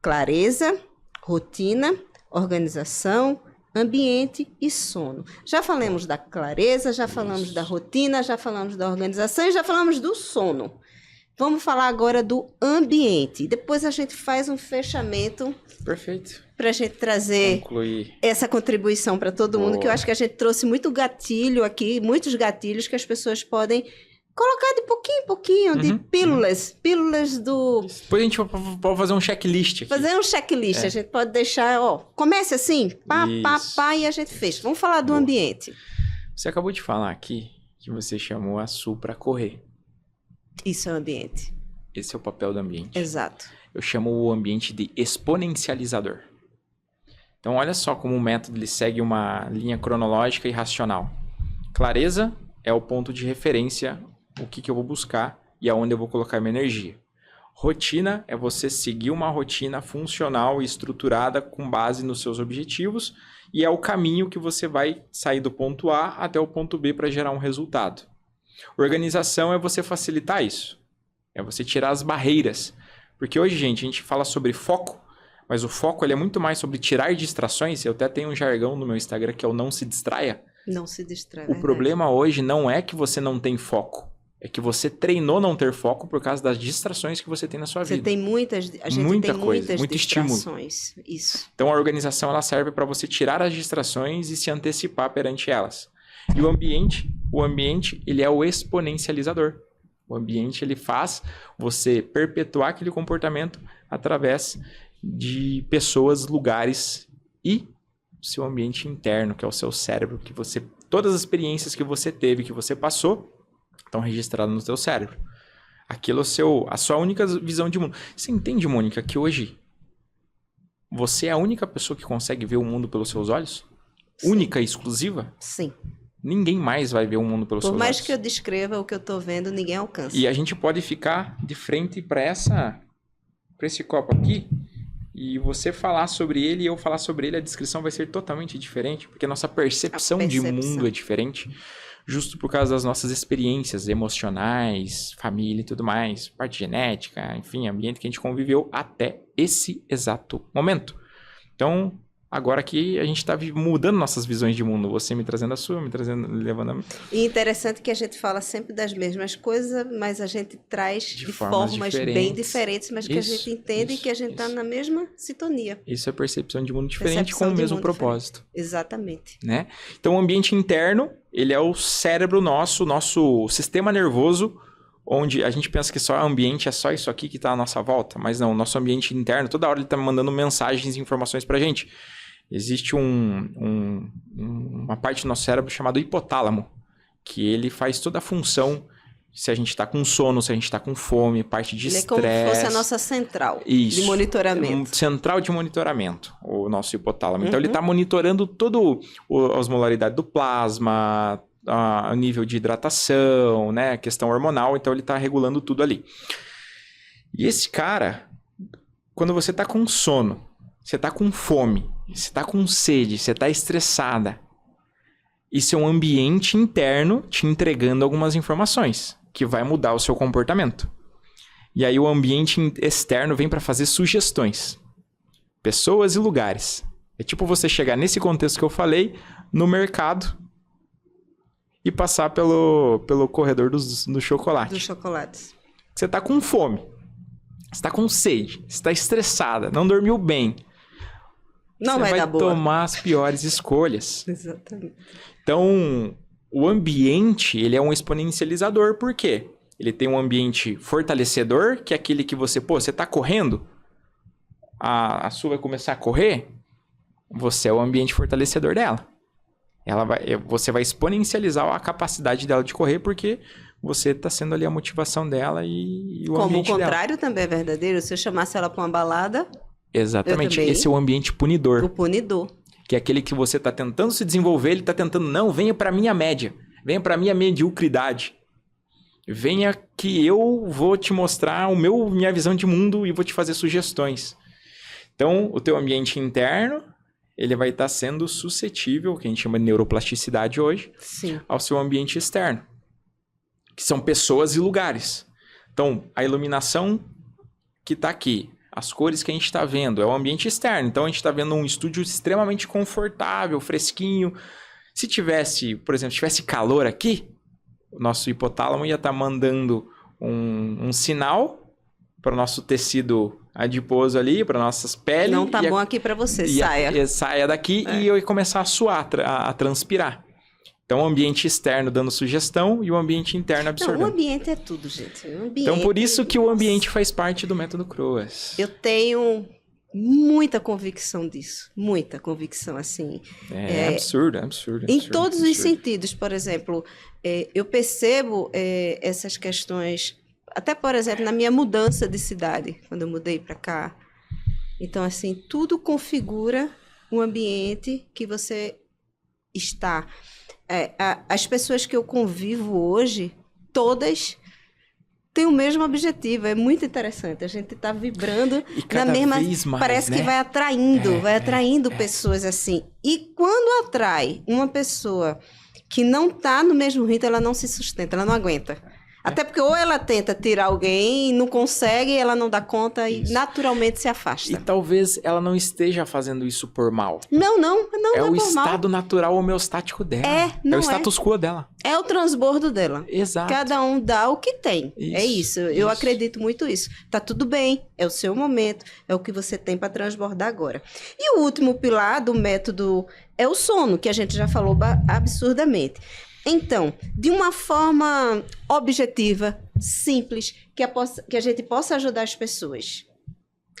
Speaker 2: clareza, rotina, organização, ambiente e sono. Já falamos da clareza, já falamos da rotina, já falamos da organização e já falamos do sono. Vamos falar agora do ambiente. Depois a gente faz um fechamento
Speaker 1: Perfeito.
Speaker 2: para a gente trazer
Speaker 1: Concluir.
Speaker 2: essa contribuição para todo mundo,
Speaker 1: Boa.
Speaker 2: que eu acho que a gente trouxe muito gatilho aqui, muitos gatilhos que as pessoas podem colocar de pouquinho em pouquinho, de pílulas do...
Speaker 1: Depois a gente pode fazer um checklist aqui.
Speaker 2: Fazer um checklist, a gente pode deixar, comece assim, pá, e a gente fecha. Vamos falar do ambiente.
Speaker 1: Você acabou de falar aqui que você chamou a Su para correr.
Speaker 2: Isso é o ambiente.
Speaker 1: Esse é o papel do ambiente.
Speaker 2: Exato.
Speaker 1: Eu chamo o ambiente de exponencializador. Então, olha só como o método ele segue uma linha cronológica e racional. Clareza é o ponto de referência, o que eu vou buscar e aonde eu vou colocar minha energia. Rotina é você seguir uma rotina funcional e estruturada com base nos seus objetivos e é o caminho que você vai sair do ponto A até o ponto B para gerar um resultado. Organização é você facilitar isso. É você tirar as barreiras. Porque hoje, gente, a gente fala sobre foco, mas o foco ele é muito mais sobre tirar distrações. Eu até tenho um jargão no meu Instagram que é o não se distraia.
Speaker 2: Não se distrai.
Speaker 1: O problema hoje não é que você não tem foco. É que você treinou não ter foco por causa das distrações que você tem na sua vida.
Speaker 2: A gente
Speaker 1: Muita
Speaker 2: tem
Speaker 1: coisa,
Speaker 2: muitas
Speaker 1: muito
Speaker 2: distrações. Isso.
Speaker 1: Então a organização ela serve para você tirar as distrações e se antecipar perante elas. E o ambiente ele é o exponencializador. O ambiente ele faz você perpetuar aquele comportamento através de pessoas, lugares e seu ambiente interno, que é o seu cérebro, que você todas as experiências que você teve, que você passou, estão registradas no seu cérebro. Aquilo é a sua única visão de mundo. Você entende, Mônica, que hoje você é a única pessoa que consegue ver o mundo pelos seus olhos?
Speaker 2: Sim.
Speaker 1: Única e exclusiva?
Speaker 2: Sim.
Speaker 1: Ninguém mais vai ver o mundo pelos seus olhos.
Speaker 2: Por mais que eu descreva o que eu estou vendo, ninguém alcança.
Speaker 1: E a gente pode ficar de frente para esse copo aqui e você falar sobre ele e eu falar sobre ele, a descrição vai ser totalmente diferente, porque a nossa percepção de mundo é diferente, justo por causa das nossas experiências emocionais, família e tudo mais, parte genética, enfim, ambiente que a gente conviveu até esse exato momento. Então, Agora que a gente tá mudando nossas visões de mundo. Você me trazendo a sua, me trazendo, levando a minha.
Speaker 2: E interessante que a gente fala sempre das mesmas coisas, mas a gente traz de formas bem diferentes, mas que a gente entende que a gente está na mesma sintonia.
Speaker 1: Isso é percepção de mundo diferente com o mesmo propósito.
Speaker 2: Diferente. Exatamente.
Speaker 1: Né? Então, o ambiente interno, ele é o cérebro nosso sistema nervoso, onde a gente pensa que só o ambiente é só isso aqui que está à nossa volta, mas não, o nosso ambiente interno, toda hora ele está mandando mensagens e informações para a gente. Existe uma parte do nosso cérebro chamada hipotálamo, que ele faz toda a função se a gente está com sono, se a gente está com fome, parte de estresse.
Speaker 2: Ele é como se fosse a nossa central de monitoramento.
Speaker 1: Central de monitoramento, o nosso hipotálamo. Então, ele está monitorando todo a osmolaridade do plasma, o nível de hidratação, né, a questão hormonal. Então, ele está regulando tudo ali. E esse cara, quando você está com sono, você está com fome, você está com sede, você está estressada. Isso é um ambiente interno te entregando algumas informações que vai mudar o seu comportamento. E aí o ambiente externo vem para fazer sugestões. Pessoas e lugares. É tipo você chegar nesse contexto que eu falei, no mercado, e passar pelo corredor do chocolate.
Speaker 2: Dos chocolates.
Speaker 1: Você está com fome, você está com sede, você está estressada, não dormiu bem.
Speaker 2: Não vai dar boa.
Speaker 1: Você vai tomar as piores escolhas.
Speaker 2: Exatamente.
Speaker 1: Então, o ambiente, ele é um exponencializador. Por quê? Ele tem um ambiente fortalecedor, que é aquele que você tá correndo, a sua vai começar a correr, você é o ambiente fortalecedor dela. Você vai exponencializar a capacidade dela de correr, porque você está sendo ali a motivação dela e o ambiente dela.
Speaker 2: Como o contrário também é verdadeiro. Se eu chamasse ela para uma balada...
Speaker 1: Exatamente, esse é o ambiente punidor.
Speaker 2: O punidor.
Speaker 1: Que é aquele que você está tentando se desenvolver, ele está tentando, não, venha para minha média, venha para minha mediocridade. Venha que eu vou te mostrar minha visão de mundo e vou te fazer sugestões. Então, o teu ambiente interno, ele vai estar sendo suscetível, que a gente chama de neuroplasticidade hoje,
Speaker 2: sim,
Speaker 1: ao seu ambiente externo, que são pessoas e lugares. Então, a iluminação que está aqui, as cores que a gente está vendo, é o ambiente externo. Então, a gente está vendo um estúdio extremamente confortável, fresquinho. Se tivesse, por exemplo, calor aqui, o nosso hipotálamo ia estar mandando um sinal para o nosso tecido adiposo ali, para nossas peles.
Speaker 2: Não tá bom aqui para você, saia.
Speaker 1: Saia daqui e eu ia começar a suar, a transpirar. Então, o ambiente externo dando sugestão e o ambiente interno absorvendo.
Speaker 2: Não, o ambiente é tudo, gente.
Speaker 1: Então, por isso que o ambiente faz parte do método Croas.
Speaker 2: Eu tenho muita convicção disso. Muita convicção, assim.
Speaker 1: É absurdo.
Speaker 2: Em todos os sentidos. Por exemplo, eu percebo essas questões, até, por exemplo, na minha mudança de cidade, quando eu mudei para cá. Então, assim, tudo configura um ambiente que você está... as pessoas que eu convivo hoje, todas têm o mesmo objetivo. É muito interessante. A gente está vibrando na mesma...
Speaker 1: vez mais,
Speaker 2: parece que vai atraindo pessoas assim. E quando atrai uma pessoa que não está no mesmo ritmo, ela não se sustenta, ela não aguenta. Até porque ou ela tenta tirar alguém, não consegue, ela não dá conta e naturalmente se afasta.
Speaker 1: E talvez ela não esteja fazendo isso por mal.
Speaker 2: Não é
Speaker 1: o
Speaker 2: por
Speaker 1: estado
Speaker 2: mal.
Speaker 1: natural homeostático dela. É o status quo dela.
Speaker 2: É o transbordo dela.
Speaker 1: Exato.
Speaker 2: Cada um dá o que tem. É isso. Eu acredito muito isso. Tá tudo bem, é o seu momento, é o que você tem para transbordar agora. E o último pilar do método é o sono, que a gente já falou absurdamente. Então, de uma forma objetiva, simples, que a gente possa ajudar as pessoas.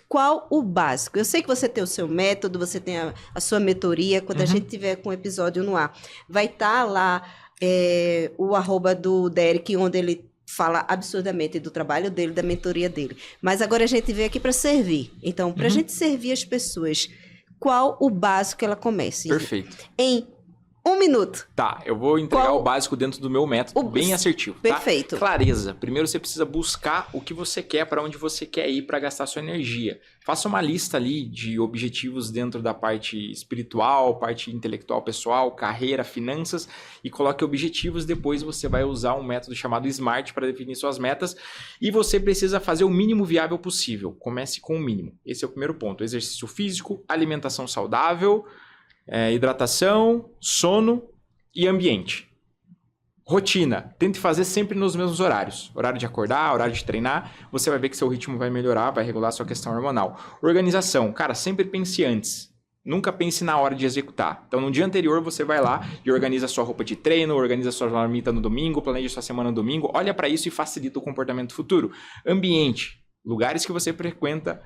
Speaker 2: Qual o básico? Eu sei que você tem o seu método, você tem a sua mentoria. Quando a gente tiver com o episódio no ar, vai estar lá o @ do Derek, onde ele fala absurdamente do trabalho dele, da mentoria dele. Mas agora a gente veio aqui para servir. Então, para a gente servir as pessoas, qual o básico que ela comece?
Speaker 1: Perfeito.
Speaker 2: Em 1 minuto.
Speaker 1: Tá, eu vou entregar o básico dentro do meu método, bem assertivo, tá?
Speaker 2: Perfeito.
Speaker 1: Clareza. Primeiro você precisa buscar o que você quer, para onde você quer ir para gastar sua energia. Faça uma lista ali de objetivos dentro da parte espiritual, parte intelectual pessoal, carreira, finanças, e coloque objetivos. Depois você vai usar um método chamado SMART para definir suas metas, e você precisa fazer o mínimo viável possível. Comece com o mínimo. Esse é o primeiro ponto. Exercício físico, alimentação saudável, hidratação, sono e ambiente. Rotina. Tente fazer sempre nos mesmos horários. Horário de acordar, horário de treinar. Você vai ver que seu ritmo vai melhorar, vai regular sua questão hormonal. Organização. Cara, sempre pense antes. Nunca pense na hora de executar. Então, no dia anterior, você vai lá e organiza sua roupa de treino, organiza sua marmita no domingo, planeja sua semana no domingo. Olha para isso e facilita o comportamento futuro. Ambiente. Lugares que você frequenta,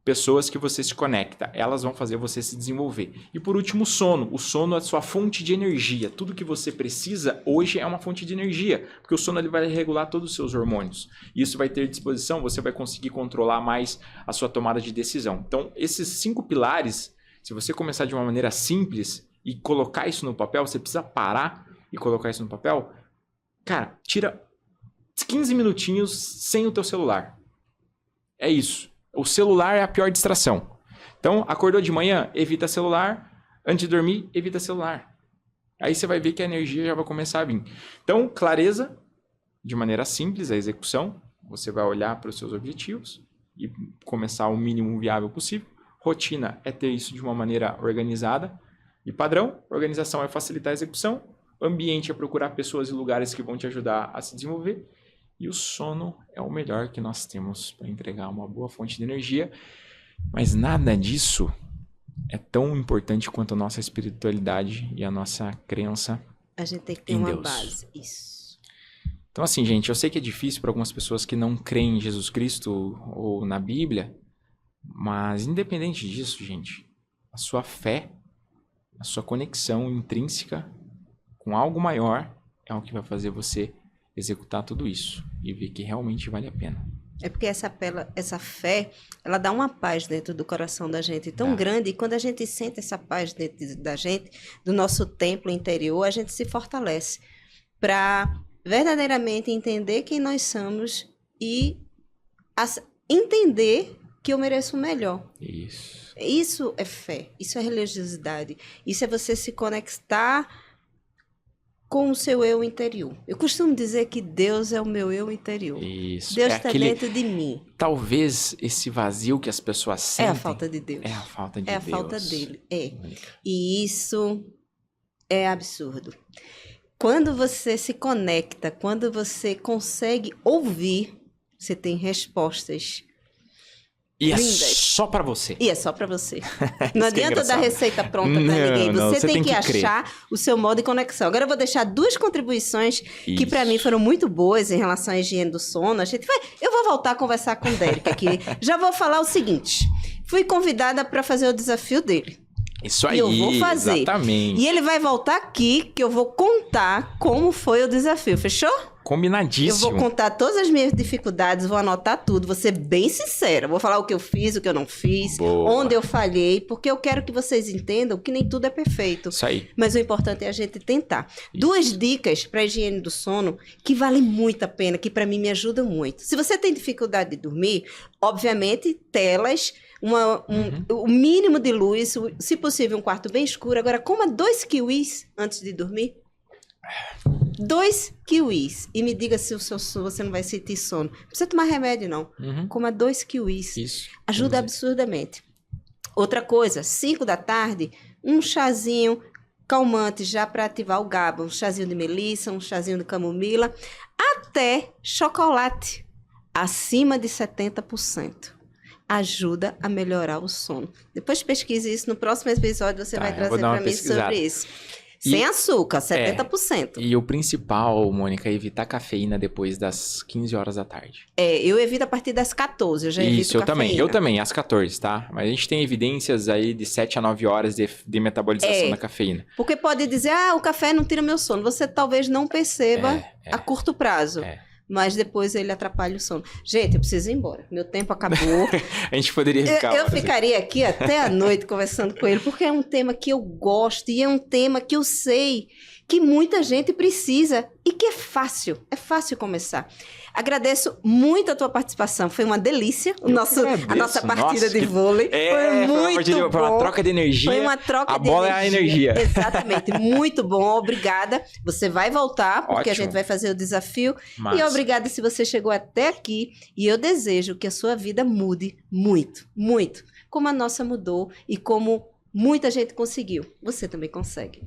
Speaker 1: pessoas que você se conecta, elas vão fazer você se desenvolver. E por último, o sono. O sono é a sua fonte de energia. Tudo que você precisa hoje é uma fonte de energia, porque o sono ele vai regular todos os seus hormônios. Isso vai ter disposição, você vai conseguir controlar mais a sua tomada de decisão. Então, esses 5 pilares, se você começar de uma maneira simples e colocar isso no papel, você precisa parar e colocar isso no papel, cara, tira 15 minutinhos sem o teu celular. É isso. O celular é a pior distração. Então, acordou de manhã, evita celular. Antes de dormir, evita celular. Aí você vai ver que a energia já vai começar a vir. Então, clareza, de maneira simples, a execução. Você vai olhar para os seus objetivos e começar o mínimo viável possível. Rotina é ter isso de uma maneira organizada e padrão. Organização é facilitar a execução. Ambiente é procurar pessoas e lugares que vão te ajudar a se desenvolver. E o sono é o melhor que nós temos para entregar uma boa fonte de energia. Mas nada disso é tão importante quanto a nossa espiritualidade e a nossa crença em Deus.
Speaker 2: A gente tem que ter uma base. Isso.
Speaker 1: Então assim, gente, eu sei que é difícil para algumas pessoas que não creem em Jesus Cristo ou na Bíblia. Mas independente disso, gente, a sua fé, a sua conexão intrínseca com algo maior é o que vai fazer você executar tudo isso e ver que realmente vale a pena.
Speaker 2: É porque essa fé, ela dá uma paz dentro do coração da gente tão grande, e quando a gente sente essa paz dentro da gente, do nosso templo interior, a gente se fortalece para verdadeiramente entender quem nós somos e entender que eu mereço o melhor. Isso é fé, isso é religiosidade, isso é você se conectar com o seu eu interior. Eu costumo dizer que Deus é o meu eu interior.
Speaker 1: Isso.
Speaker 2: Deus está dentro de mim.
Speaker 1: Talvez esse vazio que as pessoas sentem...
Speaker 2: É a falta de Deus.
Speaker 1: É a falta de Deus.
Speaker 2: É a falta dele. E isso é absurdo. Quando você se conecta, quando você consegue ouvir, você tem respostas
Speaker 1: e é
Speaker 2: lindas.
Speaker 1: Só pra você.
Speaker 2: E é só pra você. Não adianta dar receita pronta pra ninguém. Você tem que achar o seu modo de conexão. Agora eu vou deixar 2 contribuições que pra mim foram muito boas em relação à higiene do sono. Eu vou voltar a conversar com o Derek aqui. Já vou falar o seguinte. Fui convidada pra fazer o desafio dele.
Speaker 1: Isso aí,
Speaker 2: eu vou fazer.
Speaker 1: Exatamente.
Speaker 2: E ele vai voltar aqui, que eu vou contar como foi o desafio. Fechou?
Speaker 1: Combinadíssimo.
Speaker 2: Eu vou contar todas as minhas dificuldades, vou anotar tudo, vou ser bem sincera. Vou falar o que eu fiz, o que eu não fiz, onde eu falhei, porque eu quero que vocês entendam que nem tudo é perfeito.
Speaker 1: Isso aí.
Speaker 2: Mas o importante é a gente tentar. Isso. 2 dicas para higiene do sono que valem muito a pena, que para mim me ajudam muito. Se você tem dificuldade de dormir, obviamente, telas, o mínimo de luz, se possível um quarto bem escuro. Agora, coma 2 kiwis antes de dormir. 2 kiwis. E me diga se você não vai sentir sono. Não precisa tomar remédio, não. Coma 2 kiwis.
Speaker 1: Isso.
Speaker 2: Ajuda absurdamente. Outra coisa, 5 da tarde, um chazinho calmante já para ativar o GABA. Um chazinho de melissa, um chazinho de camomila. Até chocolate. Acima de 70%. Ajuda a melhorar o sono. Depois pesquise isso. No próximo episódio você vai trazer para mim sobre isso. Sem açúcar, 70%.
Speaker 1: E o principal, Mônica, é evitar cafeína depois das 15 horas da tarde.
Speaker 2: Eu evito a partir das 14, eu já evito
Speaker 1: Isso, eu também, às 14, tá? Mas a gente tem evidências aí de 7 a 9 horas de metabolização da cafeína.
Speaker 2: Porque pode dizer, o café não tira meu sono. Você talvez não perceba a curto prazo. mas depois ele atrapalha o sono. Gente, eu preciso ir embora. Meu tempo acabou.
Speaker 1: A gente poderia ficar
Speaker 2: Eu ficaria aqui até a noite conversando com ele, porque é um tema que eu gosto e é um tema que eu sei que muita gente precisa e que é fácil começar. Agradeço muito a tua participação, foi uma delícia a nossa partida de vôlei. Foi muito bom.
Speaker 1: Foi uma troca de energia.
Speaker 2: Foi uma troca de energia.
Speaker 1: A bola é a energia.
Speaker 2: Exatamente, muito bom, obrigada. Você vai voltar, porque a gente vai fazer o desafio.
Speaker 1: Massa.
Speaker 2: E obrigada se você chegou até aqui. E eu desejo que a sua vida mude muito, muito. Como a nossa mudou e como muita gente conseguiu. Você também consegue.